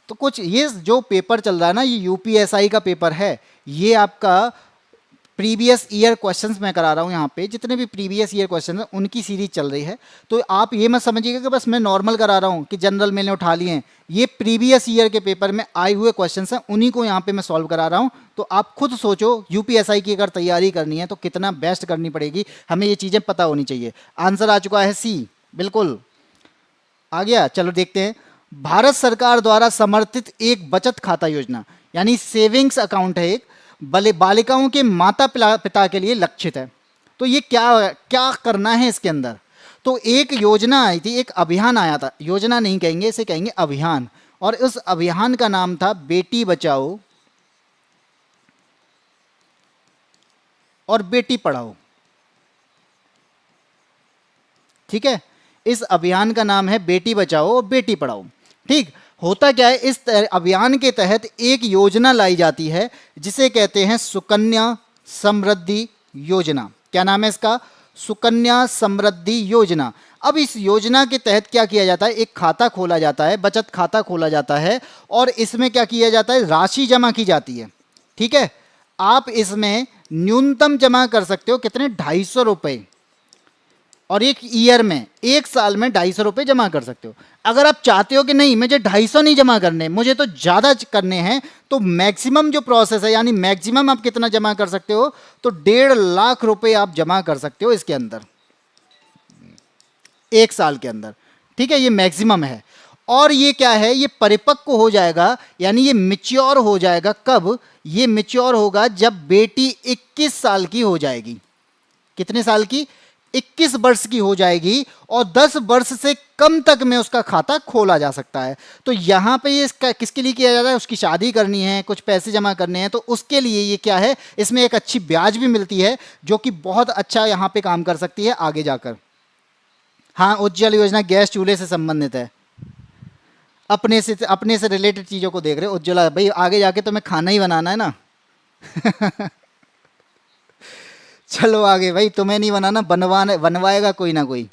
तो कुछ ये जो पेपर चल रहा है ना, ये यूपीएसआई का पेपर है। ये आपका प्रीवियस ईयर क्वेश्चंस मैं करा रहा हूँ यहाँ पे, जितने भी प्रीवियस ईयर क्वेश्चन हैं उनकी सीरीज चल रही है। तो आप ये मत समझिएगा कि बस मैं नॉर्मल करा रहा हूँ कि जनरल मैंने उठा लिए हैं। ये प्रीवियस ईयर के पेपर में आए हुए क्वेश्चंस हैं, उन्हीं को यहाँ पे मैं सॉल्व करा रहा हूँ। तो आप खुद सोचो, यूपीएसआई की अगर तैयारी करनी है तो कितना बेस्ट करनी पड़ेगी, हमें ये चीज़ें पता होनी चाहिए। आंसर आ चुका है C, बिल्कुल आ गया। चलो देखते हैं। भारत सरकार द्वारा समर्थित एक बचत खाता योजना यानी सेविंग्स अकाउंट है, एक बालिकाओं के माता पिता के लिए लक्षित है। तो ये क्या क्या करना है इसके अंदर? तो एक योजना आई थी, एक अभियान आया था। योजना नहीं कहेंगे, इसे कहेंगे अभियान। और उस अभियान का नाम था बेटी बचाओ और बेटी पढ़ाओ। ठीक है, इस अभियान का नाम है बेटी बचाओ और बेटी पढ़ाओ। ठीक, होता क्या है, इस अभियान के तहत एक योजना लाई जाती है जिसे कहते हैं सुकन्या समृद्धि योजना। क्या नाम है इसका? सुकन्या समृद्धि योजना। अब इस योजना के तहत क्या किया जाता है? एक खाता खोला जाता है, बचत खाता खोला जाता है, और इसमें क्या किया जाता है? राशि जमा की जाती है। ठीक है, आप इसमें न्यूनतम जमा कर सकते हो कितने? 250 रुपये। और एक ईयर में, एक साल में 250 रुपये जमा कर सकते हो। अगर आप चाहते हो कि नहीं मुझे 250 नहीं जमा करने, मुझे तो ज़्यादा करने हैं, तो मैक्सिमम जो प्रोसेस है यानी मैक्सिमम आप कितना जमा कर सकते हो? तो 1.5 लाख रुपए आप जमा कर सकते हो इसके अंदर, एक साल के अंदर। ठीक है, ये मैक्सिमम है। और ये क्या है? ये परिपक्व हो जाएगा यानी ये मिच्योर हो जाएगा। कब? ये मिच्योर होगा जब बेटी 21 साल की हो जाएगी। कितने साल की? 21 वर्ष की हो जाएगी, और 10 वर्ष से कम तक में उसका खाता खोला जा सकता है। तो यहाँ पे ये किसके लिए किया जाता है? उसकी शादी करनी है, कुछ पैसे जमा करने हैं, तो उसके लिए ये क्या है? इसमें एक अच्छी ब्याज भी मिलती है जो कि बहुत अच्छा यहाँ पे काम कर सकती है आगे जाकर। हाँ, उज्ज्वल योजना गैस चूल्हे से संबंधित है। अपने से रिलेटेड चीज़ों को देख रहे हो। उज्ज्वला भाई आगे जाके तुम्हें खाना ही बनाना है ना। चलो आगे भाई, तुम्हें नहीं बनाना, बनवाएगा कोई ना कोई।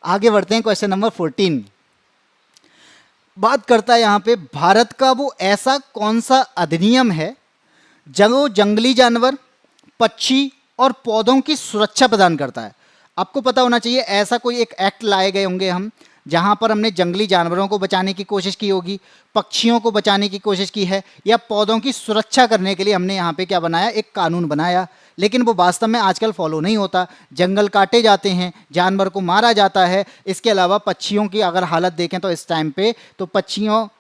आगे बढ़ते हैं। क्वेश्चन नंबर 14 बात करता है यहाँ पे भारत का वो ऐसा कौन सा अधिनियम है जो जंगली जानवर, पक्षी और पौधों की सुरक्षा प्रदान करता है। आपको पता होना चाहिए ऐसा कोई एक एक्ट लाए गए होंगे हम, जहाँ पर हमने जंगली जानवरों को बचाने की कोशिश की होगी, पक्षियों को बचाने की कोशिश की है, या पौधों की सुरक्षा करने के लिए हमने यहाँ पे क्या बनाया, एक कानून बनाया, लेकिन वो वास्तव में आजकल फॉलो नहीं होता। जंगल काटे जाते हैं, जानवर को मारा जाता है। इसके अलावा पक्षियों की अगर हालत देखें तो इस टाइम पे तो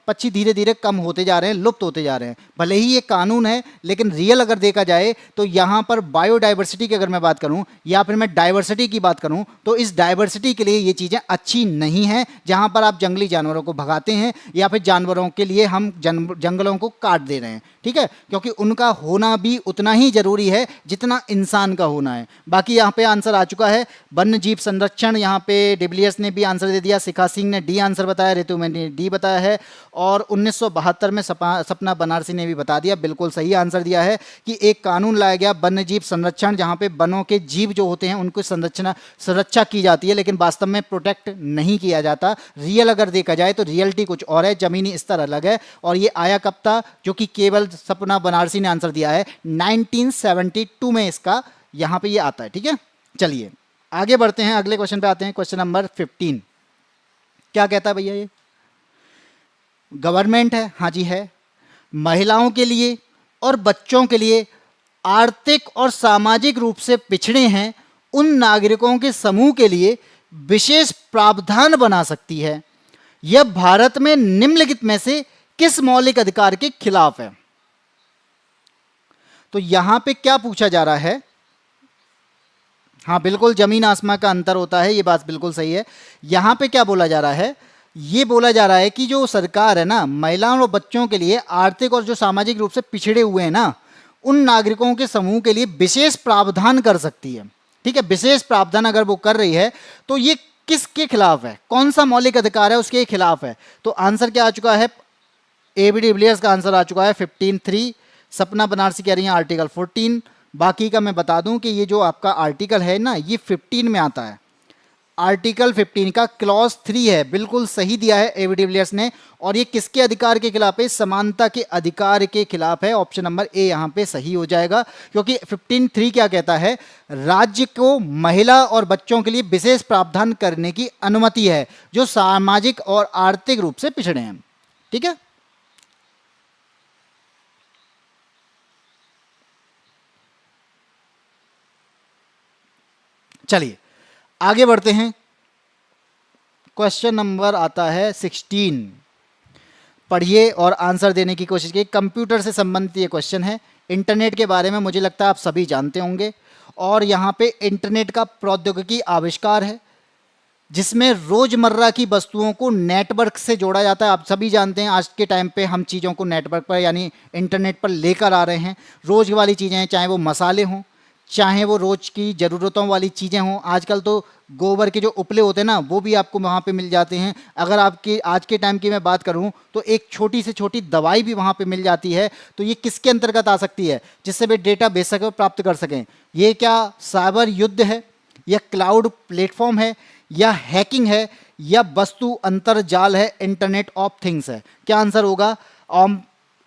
पक्षी धीरे धीरे कम होते जा रहे हैं, लुप्त होते जा रहे हैं। भले ही ये कानून है, लेकिन रियल अगर देखा जाए तो यहाँ पर बायोडाइवर्सिटी की अगर मैं बात करूँ या फिर मैं डाइवर्सिटी की बात करूँ तो इस डाइवर्सिटी के लिए ये चीज़ें अच्छी नहीं हैं, जहाँ पर आप जंगली जानवरों को भगाते हैं या फिर जानवरों के लिए हम जंगलों को काट दे रहे हैं। ठीक है, क्योंकि उनका होना भी उतना ही जरूरी है जितना इंसान का होना है। बाकी यहाँ पे आंसर आ चुका है वन्य जीव संरक्षण, यहाँ पे डिविलियर्स ने भी आंसर दे दिया, शिखा सिंह ने डी आंसर बताया, ऋतु ने डी बताया है, और 1972 में सपना बनारसी ने भी बता दिया, बिल्कुल सही आंसर दिया है कि एक कानून लाया गया वन्य जीव संरक्षण, जहाँ पे वनों के जीव जो होते हैं उनको सुरक्षा की जाती है, लेकिन वास्तव में प्रोटेक्ट नहीं किया जाता। रियल अगर देखा जाए तो रियलिटी कुछ और है, जमीनी स्तर अलग है। और ये आया कब था, जो कि केवल सपना बनारसी ने आंसर दिया है 1972 में इसका यहां पे ये आता है। ठीक है, चलिए आगे बढ़ते हैं, अगले क्वेश्चन पे आते हैं। क्वेश्चन नंबर 15 क्या कहता है भैया, ये गवर्नमेंट है, हाँ जी है, महिलाओं के लिए और बच्चों के लिए आर्थिक और सामाजिक रूप से पिछड़े हैं उन नागरिकों के समूह के लिए विशेष प्रावधान बना सकती है। यह भारत में निम्नलिखित में से किस मौलिक अधिकार के खिलाफ है? तो यहां पे क्या पूछा जा रहा है? हाँ बिल्कुल, जमीन आसमान का अंतर होता है, ये बात बिल्कुल सही है। यहां पे क्या बोला जा रहा है? ये बोला जा रहा है कि जो सरकार है ना, महिलाओं और बच्चों के लिए आर्थिक और जो सामाजिक रूप से पिछड़े हुए हैं ना, उन नागरिकों के समूह के लिए विशेष प्रावधान कर सकती है। ठीक है, विशेष प्रावधान अगर वो कर रही है तो ये किसके खिलाफ है, कौन सा मौलिक अधिकार है उसके खिलाफ है? तो आंसर क्या आ चुका है? ए बी डिविलियर्स का आंसर आ चुका है 15(3), सपना बनारसी कह रही है आर्टिकल 14। बाकी का मैं बता दूं कि ये जो आपका आर्टिकल है ना, ये 15 में आता है, आर्टिकल 15 का क्लॉज 3 है, बिल्कुल सही दिया है ए बी डिविलियर्स ने। और ये किसके अधिकार के खिलाफ है? समानता के अधिकार के खिलाफ है। ऑप्शन नंबर ए यहाँ पे सही हो जाएगा, क्योंकि 15(3) क्या कहता है? राज्य को महिला और बच्चों के लिए विशेष प्रावधान करने की अनुमति है जो सामाजिक और आर्थिक रूप से पिछड़े हैं। ठीक है, चलिए आगे बढ़ते हैं। क्वेश्चन नंबर आता है 16, पढ़िए और आंसर देने की कोशिश कीजिए। कंप्यूटर से संबंधित ये क्वेश्चन है। इंटरनेट के बारे में मुझे लगता है आप सभी जानते होंगे, और यहाँ पे इंटरनेट का प्रौद्योगिकी आविष्कार है जिसमें रोजमर्रा की वस्तुओं को नेटवर्क से जोड़ा जाता है। आप सभी जानते हैं आज के टाइम पे हम चीज़ों को नेटवर्क पर यानी इंटरनेट पर लेकर आ रहे हैं। रोज वाली चीज़ें हैं, चाहे वो मसाले हों, चाहे वो रोज की ज़रूरतों वाली चीज़ें हों। आजकल तो गोबर के जो उपले होते हैं ना, वो भी आपको वहाँ पे मिल जाते हैं। अगर आपकी आज के टाइम की मैं बात करूँ तो एक छोटी से छोटी दवाई भी वहाँ पे मिल जाती है। तो ये किसके अंतर्गत आ सकती है? जिससे वे डेटा बेच सकें, प्राप्त कर सकें। ये क्या साइबर युद्ध है, या क्लाउड प्लेटफॉर्म है, या हैकिंग है, या वस्तु अंतरजाल है, इंटरनेट ऑफ थिंग्स है? क्या आंसर होगा?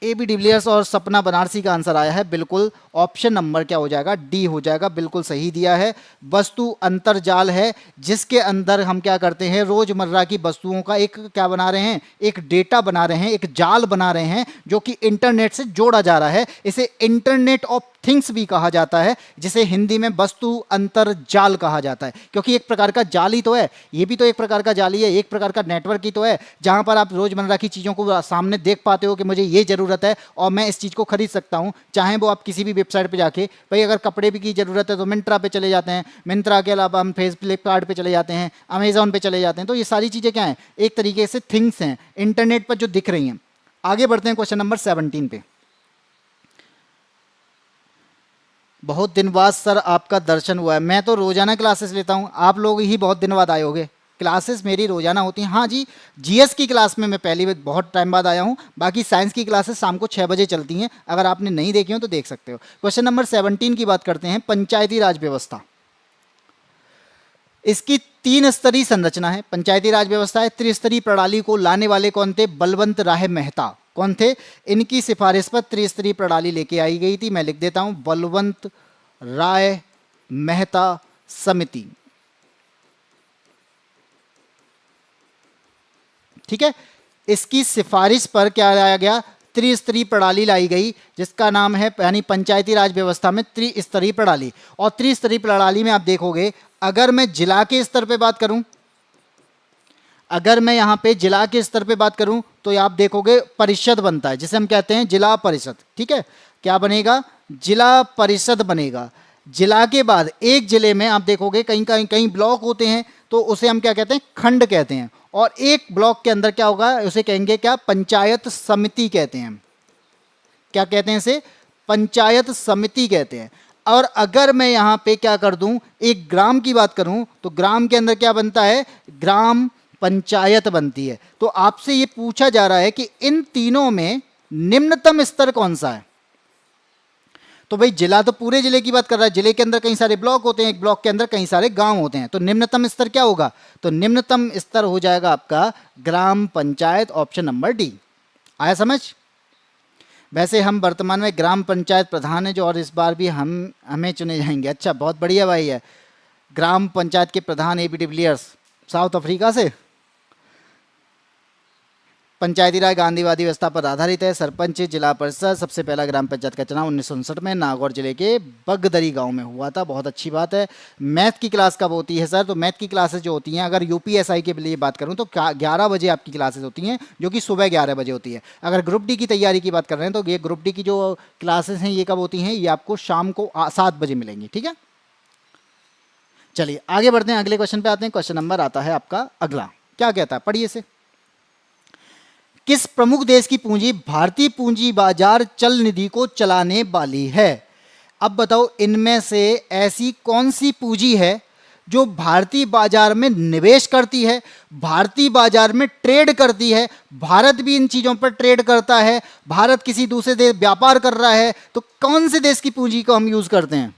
ए बी डिविलियर्स और सपना बनारसी का आंसर आया है, बिल्कुल ऑप्शन नंबर क्या हो जाएगा? डी हो जाएगा, बिल्कुल सही दिया है। वस्तु अंतरजाल है जिसके अंदर हम क्या करते हैं, रोजमर्रा की वस्तुओं का एक क्या बना रहे हैं, एक डेटा बना रहे हैं, एक जाल बना रहे हैं जो कि इंटरनेट से जोड़ा जा रहा है। इसे इंटरनेट ऑफ थिंग्स भी कहा जाता है, जिसे हिंदी में वस्तु अंतरजाल कहा जाता है, क्योंकि एक प्रकार का जाल ही तो है, ये भी तो एक प्रकार का जाली है, एक प्रकार का नेटवर्क ही तो है, जहां पर आप रोजमर्रा की चीज़ों को सामने देख पाते हो कि मुझे ये ज़रूरत है और मैं इस चीज़ को खरीद सकता हूं। चाहे वो आप किसी भी वेबसाइट पे जाके, भाई अगर कपड़े भी की ज़रूरत है तो मिंत्रा पे चले जाते हैं, मिंत्रा के अलावा हम फ्लिपकार्ट पे चले जाते हैं, अमेजोन पे चले जाते हैं। तो ये सारी चीज़ें क्या हैं, एक तरीके से थिंग्स हैं इंटरनेट पर जो दिख रही हैं। आगे बढ़ते हैं क्वेश्चन नंबर 17 पे। बहुत दिन बाद सर आपका दर्शन हुआ है। मैं तो रोजाना क्लासेस लेता हूं, आप लोग ही बहुत दिन बाद आए होगे। क्लासेस मेरी रोजाना होती हैं। हाँ जी, जीएस की क्लास में मैं पहली बार बहुत टाइम बाद आया हूं। बाकी साइंस की क्लासेस शाम को 6 बजे चलती हैं, अगर आपने नहीं देखी हो तो देख सकते हो। क्वेश्चन नंबर 17 की बात करते हैं। पंचायती राज व्यवस्था, इसकी 3 स्तरीय संरचना है। पंचायती राज व्यवस्था है। त्रिस्तरीय प्रणाली को लाने वाले कौन थे? बलवंत राय मेहता। कौन थे? इनकी सिफारिश पर त्रिस्तरीय प्रणाली लेके आई गई थी। मैं लिख देता हूं, बलवंत राय मेहता समिति। ठीक है, इसकी सिफारिश पर क्या लाया गया, त्रिस्तरीय प्रणाली लाई गई, जिसका नाम है यानी पंचायती राज व्यवस्था में त्रिस्तरीय प्रणाली। और त्रिस्तरीय प्रणाली में आप देखोगे, अगर मैं जिला के स्तर पे बात करूं, अगर मैं यहां पे जिला के स्तर पे बात करूं तो आप देखोगे परिषद बनता है, जिसे हम कहते हैं जिला परिषद। ठीक है, क्या बनेगा, जिला परिषद बनेगा। जिला के बाद एक जिले में आप देखोगे कहीं कहीं कहीं ब्लॉक होते हैं, तो उसे हम क्या कहते हैं, खंड कहते हैं। और एक ब्लॉक के अंदर क्या होगा, उसे कहेंगे क्या, पंचायत समिति कहते हैं। क्या कहते हैं इसे, पंचायत समिति कहते हैं। और अगर मैं यहां पे क्या कर दूं, एक ग्राम की बात करूं, तो ग्राम के अंदर क्या बनता है, ग्राम पंचायत बनती है। तो आपसे ये पूछा जा रहा है कि इन तीनों में निम्नतम स्तर कौन सा है। तो भाई जिला तो पूरे जिले की बात कर रहा है, जिले के अंदर कई सारे ब्लॉक होते हैं, एक ब्लॉक के अंदर कई सारे गांव होते हैं, तो निम्नतम स्तर क्या होगा, तो निम्नतम स्तर हो जाएगा आपका ग्राम पंचायत, ऑप्शन नंबर डी। आया समझ। वैसे हम वर्तमान में ग्राम पंचायत प्रधान है जो, और इस बार भी हमें चुने जाएंगे। अच्छा, बहुत बढ़िया भाई है। ग्राम पंचायत के प्रधान एबी डिविलियर्स, साउथ अफ्रीका से। पंचायती राज गांधीवादी व्यवस्था पर आधारित है। सरपंच, जिला परिषद, सबसे पहला ग्राम पंचायत का चुनाव 1959 में नागौर जिले के बगदरी गांव में हुआ था। बहुत अच्छी बात है। मैथ की क्लास कब होती है सर, तो मैथ की क्लासेस जो होती हैं, अगर यूपीएसआई के लिए बात करूं तो 11 बजे आपकी क्लासेस होती हैं, जो कि सुबह 11 बजे होती है। अगर ग्रुप डी की तैयारी की बात कर रहे हैं तो ये ग्रुप डी की जो क्लासेस हैं ये कब होती हैं, ये आपको शाम को 7 बजे मिलेंगी। ठीक है, चलिए आगे बढ़ते हैं, अगले क्वेश्चन पे आते हैं। क्वेश्चन नंबर आता है आपका अगला, क्या कहता है, पढ़िए से। किस प्रमुख देश की पूंजी भारतीय पूंजी बाजार चल निधि को चलाने वाली है। अब बताओ, इनमें से ऐसी कौन सी पूंजी है जो भारतीय बाजार में निवेश करती है, भारतीय बाजार में ट्रेड करती है। भारत भी इन चीजों पर ट्रेड करता है, भारत किसी दूसरे देश व्यापार कर रहा है, तो कौन से देश की पूंजी को हम यूज करते हैं।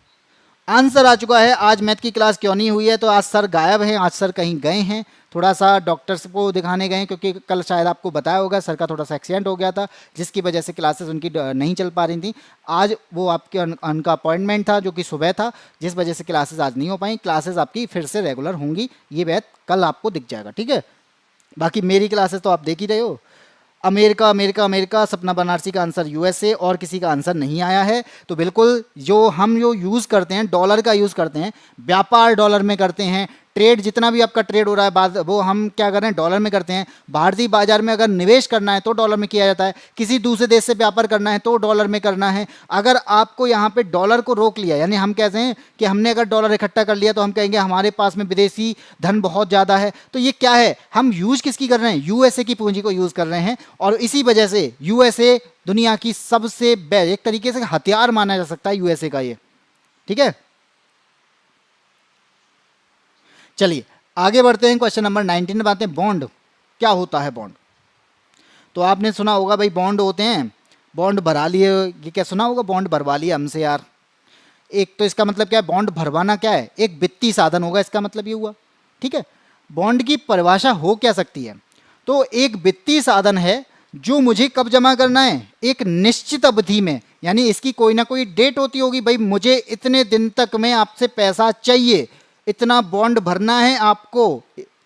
आंसर आ चुका है। आज मैथ की क्लास क्यों नहीं हुई है, तो आज सर गायब हैं, आज सर कहीं गए हैं, थोड़ा सा डॉक्टर्स को दिखाने गए, क्योंकि कल शायद आपको बताया होगा सर का थोड़ा सा एक्सीडेंट हो गया था, जिसकी वजह से क्लासेस उनकी नहीं चल पा रही थी। आज वो आपके उनका अपॉइंटमेंट था जो कि सुबह था, जिस वजह से क्लासेस आज नहीं हो पाई। क्लासेस आपकी फिर से रेगुलर होंगी, ये बात कल आपको दिख जाएगा। ठीक है, बाकी मेरी क्लासेस तो आप देख ही रहे हो। अमेरिका अमेरिका अमेरिका, सपना बनारसी का आंसर यूएसए, और किसी का आंसर नहीं आया है। तो बिल्कुल जो हम यूज़ करते हैं, डॉलर का यूज़ करते हैं, व्यापार डॉलर में करते हैं, ट्रेड जितना भी आपका ट्रेड हो रहा है बाद वो हम क्या कर रहे हैं, डॉलर में करते हैं। भारतीय बाजार में अगर निवेश करना है तो डॉलर में किया जाता है, किसी दूसरे देश से व्यापार करना है तो डॉलर में करना है। अगर आपको यहाँ पे डॉलर को रोक लिया, यानी हम कहते हैं कि हमने अगर डॉलर इकट्ठा कर लिया तो हम कहेंगे हमारे पास में विदेशी धन बहुत ज़्यादा है, तो ये क्या है, हम यूज़ किसकी कर रहे हैं, यूएसए की पूंजी को यूज़ कर रहे हैं। और इसी वजह से यूएसए दुनिया की सबसे एक तरीके से हथियार माना जा सकता है यूएसए का ये। ठीक है, चलिए आगे बढ़ते हैं। क्वेश्चन नंबर 19 में बातें, बॉन्ड क्या होता है। बॉन्ड तो आपने सुना होगा भाई, बॉन्ड होते हैं, बॉन्ड भरा लिए, ये क्या सुना होगा, बॉन्ड भरवा लिया हमसे यार। एक तो इसका मतलब क्या है, बॉन्ड भरवाना क्या है, एक वित्तीय साधन होगा, इसका मतलब ये हुआ। ठीक है, बॉन्ड की परिभाषा हो क्या सकती है, तो एक वित्तीय साधन है जो मुझे कब जमा करना है, एक निश्चित अवधि में, यानी इसकी कोई ना कोई डेट होती होगी, भाई मुझे इतने दिन तक में आपसे पैसा चाहिए, इतना बॉन्ड भरना है आपको।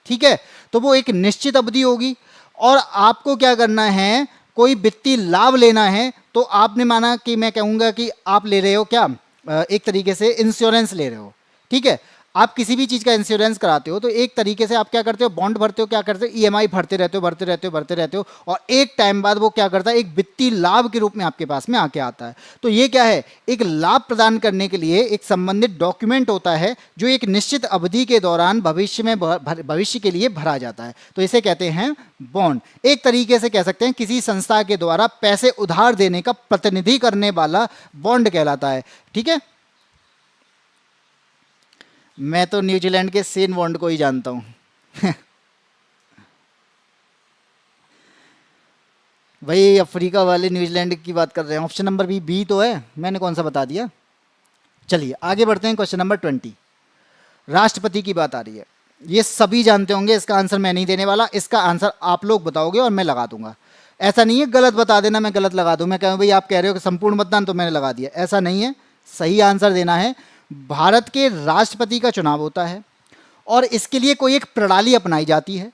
ठीक है, तो वो एक निश्चित अवधि होगी। और आपको क्या करना है, कोई वित्तीय लाभ लेना है, तो आपने माना कि मैं कहूँगा कि आप ले रहे हो क्या, एक तरीके से इंश्योरेंस ले रहे हो। ठीक है, आप किसी भी चीज़ का इंश्योरेंस कराते हो तो एक तरीके से आप क्या करते हो, बॉन्ड भरते हो, क्या करते हो, ईएमआई भरते रहते हो, भरते रहते हो, भरते रहते हो, और एक टाइम बाद वो क्या करता है, एक वित्तीय लाभ के रूप में आपके पास में आके आता है। तो ये क्या है, एक लाभ प्रदान करने के लिए एक संबंधित डॉक्यूमेंट होता है जो एक निश्चित अवधि के दौरान भविष्य के लिए भरा जाता है, तो इसे कहते हैं बॉन्ड। एक तरीके से कह सकते हैं किसी संस्था के द्वारा पैसे उधार देने का प्रतिनिधि करने वाला बॉन्ड कहलाता है। ठीक है, मैं तो न्यूजीलैंड के सेन बॉन्ड को ही जानता हूं भाई अफ्रीका वाले न्यूजीलैंड की बात कर रहे हैं। ऑप्शन नंबर बी तो है, मैंने कौन सा बता दिया। चलिए आगे बढ़ते हैं। क्वेश्चन नंबर 20, राष्ट्रपति की बात आ रही है। ये सभी जानते होंगे, इसका आंसर मैं नहीं देने वाला, इसका आंसर आप लोग बताओगे और मैं लगा दूंगा। ऐसा नहीं है गलत बता देना, मैं गलत लगा दूं, मैं कहूँ भाई आप कह रहे हो कि संपूर्ण मतदान, तो मैंने लगा दिया, ऐसा नहीं है। सही आंसर देना है। भारत के राष्ट्रपति का चुनाव होता है और इसके लिए कोई एक प्रणाली अपनाई जाती है।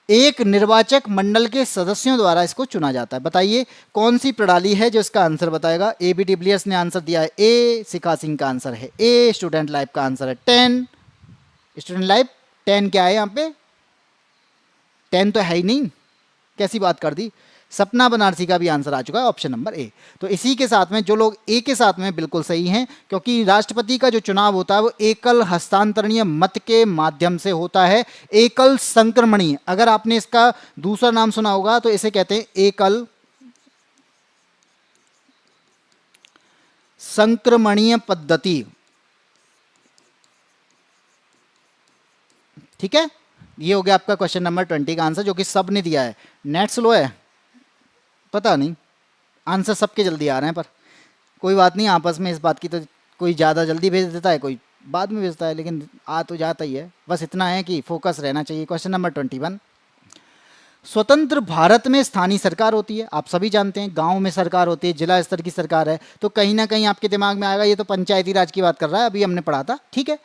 एक निर्वाचक मंडल के सदस्यों द्वारा इसको चुना जाता है। बताइए कौन सी प्रणाली है जो इसका आंसर बताएगा। ए बी डिविलियर्स ने आंसर दिया है ए, शिखा सिंह का आंसर है ए, स्टूडेंट लाइफ का आंसर है 10। स्टूडेंट लाइफ 10 क्या है यहाँ पे? 10 तो है ही नहीं, कैसी बात कर दी। सपना बनारसी का भी आंसर आ चुका है ऑप्शन नंबर ए। तो इसी के साथ में जो लोग ए के साथ में बिल्कुल सही हैं, क्योंकि राष्ट्रपति का जो चुनाव होता है वो एकल हस्तांतरणीय मत के माध्यम से होता है, एकल संक्रमणीय। अगर आपने इसका दूसरा नाम सुना होगा तो इसे कहते हैं एकल संक्रमणीय पद्धति। ठीक है, ये हो गया आपका क्वेश्चन नंबर 20 का आंसर, जो कि सब ने दिया है। नेट स्लो है पता नहीं, आंसर सबके जल्दी आ रहे हैं, पर कोई बात नहीं, आपस में इस बात की तो कोई ज़्यादा जल्दी भेज देता है, कोई बाद में भेजता है, लेकिन आ तो जाता ही है। बस इतना है कि फोकस रहना चाहिए। क्वेश्चन नंबर 21, स्वतंत्र भारत में स्थानीय सरकार होती है, आप सभी जानते हैं। गांव में सरकार होती है, जिला स्तर की सरकार है, तो कहीं ना कहीं आपके दिमाग में आएगा ये तो पंचायती राज की बात कर रहा है, अभी हमने पढ़ा था। ठीक है,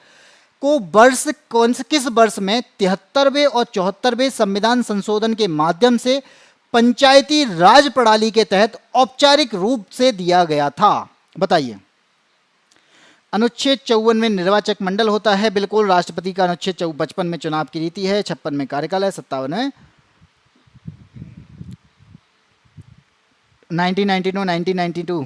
को वर्ष किस वर्ष में 73वें और 74वें संविधान संशोधन के माध्यम से पंचायती राज प्रणाली के तहत औपचारिक रूप से दिया गया था? बताइए। अनुच्छेद 54 में निर्वाचक मंडल होता है, बिल्कुल। राष्ट्रपति का अनुच्छेद 55 में चुनाव की रीति है, 56 में कार्यकाल है, 57 में 1992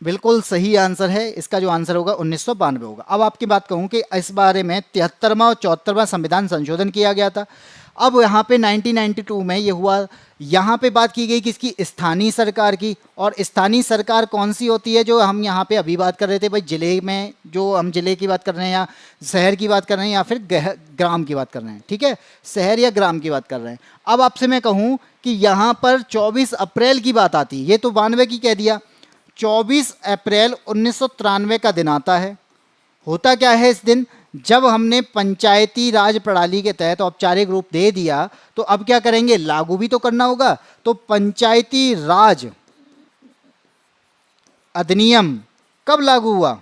बिल्कुल सही आंसर है। इसका जो आंसर होगा 1992 होगा। अब आपकी बात कहूं कि इस बारे में 73वां और 74वां संविधान संशोधन किया गया था। अब यहाँ पे 1992 में ये हुआ, यहाँ पे बात की गई किसकी? स्थानीय सरकार की। और स्थानीय सरकार कौन सी होती है? जो हम यहाँ पे अभी बात कर रहे थे भाई, जिले में जो हम जिले की बात कर रहे हैं या शहर की बात कर रहे हैं या फिर ग्राम की बात कर रहे हैं। ठीक है, शहर या ग्राम की बात कर रहे हैं। अब आपसे मैं कहूँ कि यहाँ पर 24 अप्रैल की बात आती है, ये तो 92 की कह दिया, 24 अप्रैल 1993 का दिन आता है। होता क्या है इस दिन? जब हमने पंचायती राज प्रणाली के तहत औपचारिक रूप दे दिया, तो अब क्या करेंगे? लागू भी तो करना होगा। तो पंचायती राज अधिनियम कब लागू हुआ?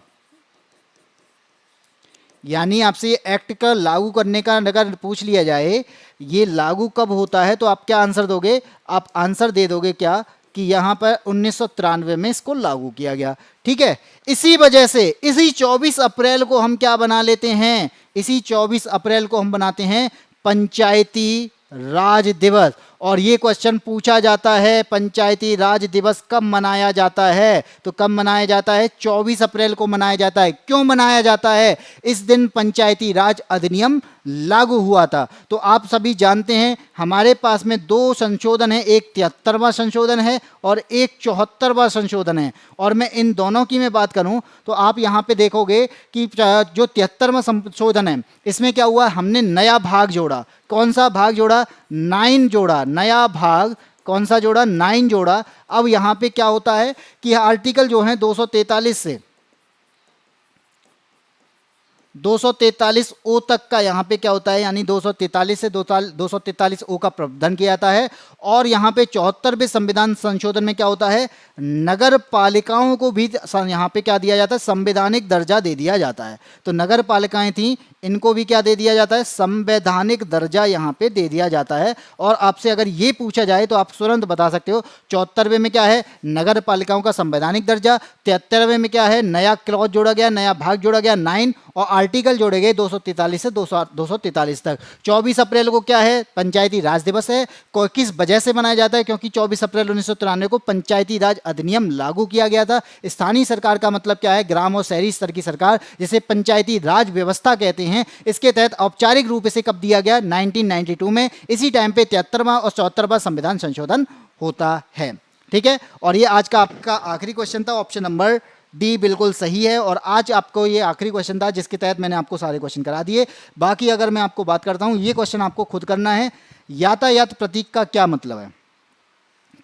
यानी आपसे ये एक्ट का लागू करने का अगर पूछ लिया जाए, ये लागू कब होता है, तो आप क्या आंसर दोगे? आप आंसर दे दोगे क्या कि यहाँ पर 1993 में इसको लागू किया गया। ठीक है, इसी वजह से इसी 24 अप्रैल को हम क्या बना लेते हैं? इसी 24 अप्रैल को हम बनाते हैं पंचायती राज दिवस। और ये क्वेश्चन पूछा जाता है, पंचायती राज दिवस कब मनाया जाता है? तो कब मनाया जाता है? 24 अप्रैल को मनाया जाता है। क्यों मनाया जाता है? इस दिन पंचायती राज अधिनियम लागू हुआ था। तो आप सभी जानते हैं हमारे पास में दो संशोधन है, एक 73वां संशोधन है और एक 74वां संशोधन है। और मैं इन दोनों की मैं बात करूं तो आप यहां पे देखोगे कि जो 73वां संशोधन है, इसमें क्या हुआ? हमने नया भाग जोड़ा। कौन सा भाग जोड़ा? 9 जोड़ा। नया भाग कौन सा जोड़ा? 9 जोड़ा। अब यहां पे क्या होता है कि आर्टिकल जो है 243 से 243 ओ तक का यहाँ पे क्या होता है, यानी 243 से 243 ओ का प्रावधान किया जाता है। और यहाँ पे 74वें संविधान संशोधन में क्या होता है? नगर पालिकाओं को भी यहाँ पे क्या दिया जाता है? संवैधानिक दर्जा दे दिया जाता है। तो नगर पालिकाएं थी, इनको भी क्या दे दिया जाता है? संवैधानिक दर्जा यहाँ पे दे दिया जाता है। और आपसे अगर ये पूछा जाए तो आप तुरंत बता सकते हो 74वें में क्या है? नगर पालिकाओं का संवैधानिक दर्जा। 73वें में क्या है? नया क्लॉज जोड़ा गया, नया भाग जोड़ा गया 9, और आर्टिकल जोड़े गए 243 से 243 तक। 24 अप्रैल को क्या है? पंचायती राज दिवस है। किस वजह से मनाया जाता है? क्योंकि 24 अप्रैल 1993 को पंचायती राज अधिनियम लागू किया गया था। स्थानीय सरकार का मतलब क्या है? ग्राम और शहरी स्तर की सरकार, जिसे पंचायती राज व्यवस्था कहते हैं। इसके तहत औपचारिक रूप इसे कब दिया गया? 1992 में। इसी टाइम पे 73वां और 74वां संविधान संशोधन होता है। ठीक है, और ये आज का आपका आखिरी क्वेश्चन था। ऑप्शन नंबर डी बिल्कुल सही है। और आज आपको ये आखिरी क्वेश्चन था जिसके तहत मैंने आपको सारे क्वेश्चन करा दिए। बाकी अगर मैं आपको बात करता हूं, ये क्वेश्चन आपको खुद करना है। यातायात प्रतीक का क्या मतलब है?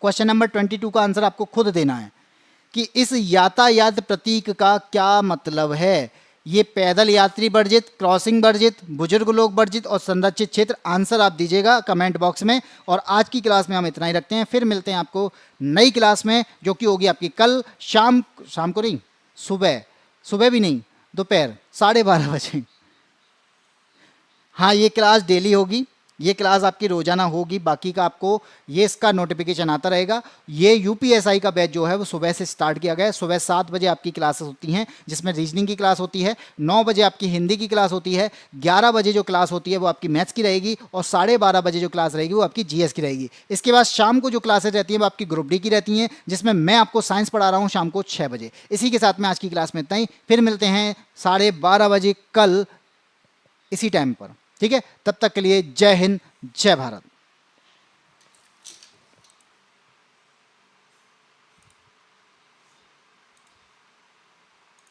क्वेश्चन नंबर 22 का आंसर आपको खुद देना है कि इस यातायात प्रतीक का क्या मतलब है। ये पैदल यात्री वर्जित, क्रॉसिंग वर्जित, बुजुर्ग लोग वर्जित और संरक्षित क्षेत्र। आंसर आप दीजिएगा कमेंट बॉक्स में। और आज की क्लास में हम इतना ही रखते हैं, फिर मिलते हैं आपको नई क्लास में, जो कि होगी आपकी कल शाम को नहीं, सुबह भी नहीं, दोपहर 12:30 बजे। हाँ, ये क्लास डेली होगी, ये क्लास आपकी रोजाना होगी, बाकी का आपको ये इसका नोटिफिकेशन आता रहेगा। ये यूपीएसआई का बैच जो है वो सुबह से स्टार्ट किया गया है। सुबह 7 बजे आपकी क्लासेस होती हैं, जिसमें रीजनिंग की क्लास होती है, 9 बजे आपकी हिंदी की क्लास होती है, 11 बजे जो क्लास होती है वो आपकी मैथ्स की रहेगी, और 12:30 बजे जो क्लास रहेगी वो आपकी जीएस की रहेगी। इसके बाद शाम को जो क्लासेस रहती हैं वो आपकी ग्रुप डी की रहती हैं, जिसमें मैं आपको साइंस पढ़ा रहा हूँ शाम को 6 बजे। इसी के साथ में आज की क्लास में इतना ही, फिर मिलते हैं 12:30 बजे कल इसी टाइम पर। ठीक है, तब तक के लिए जय हिंद, जय भारत।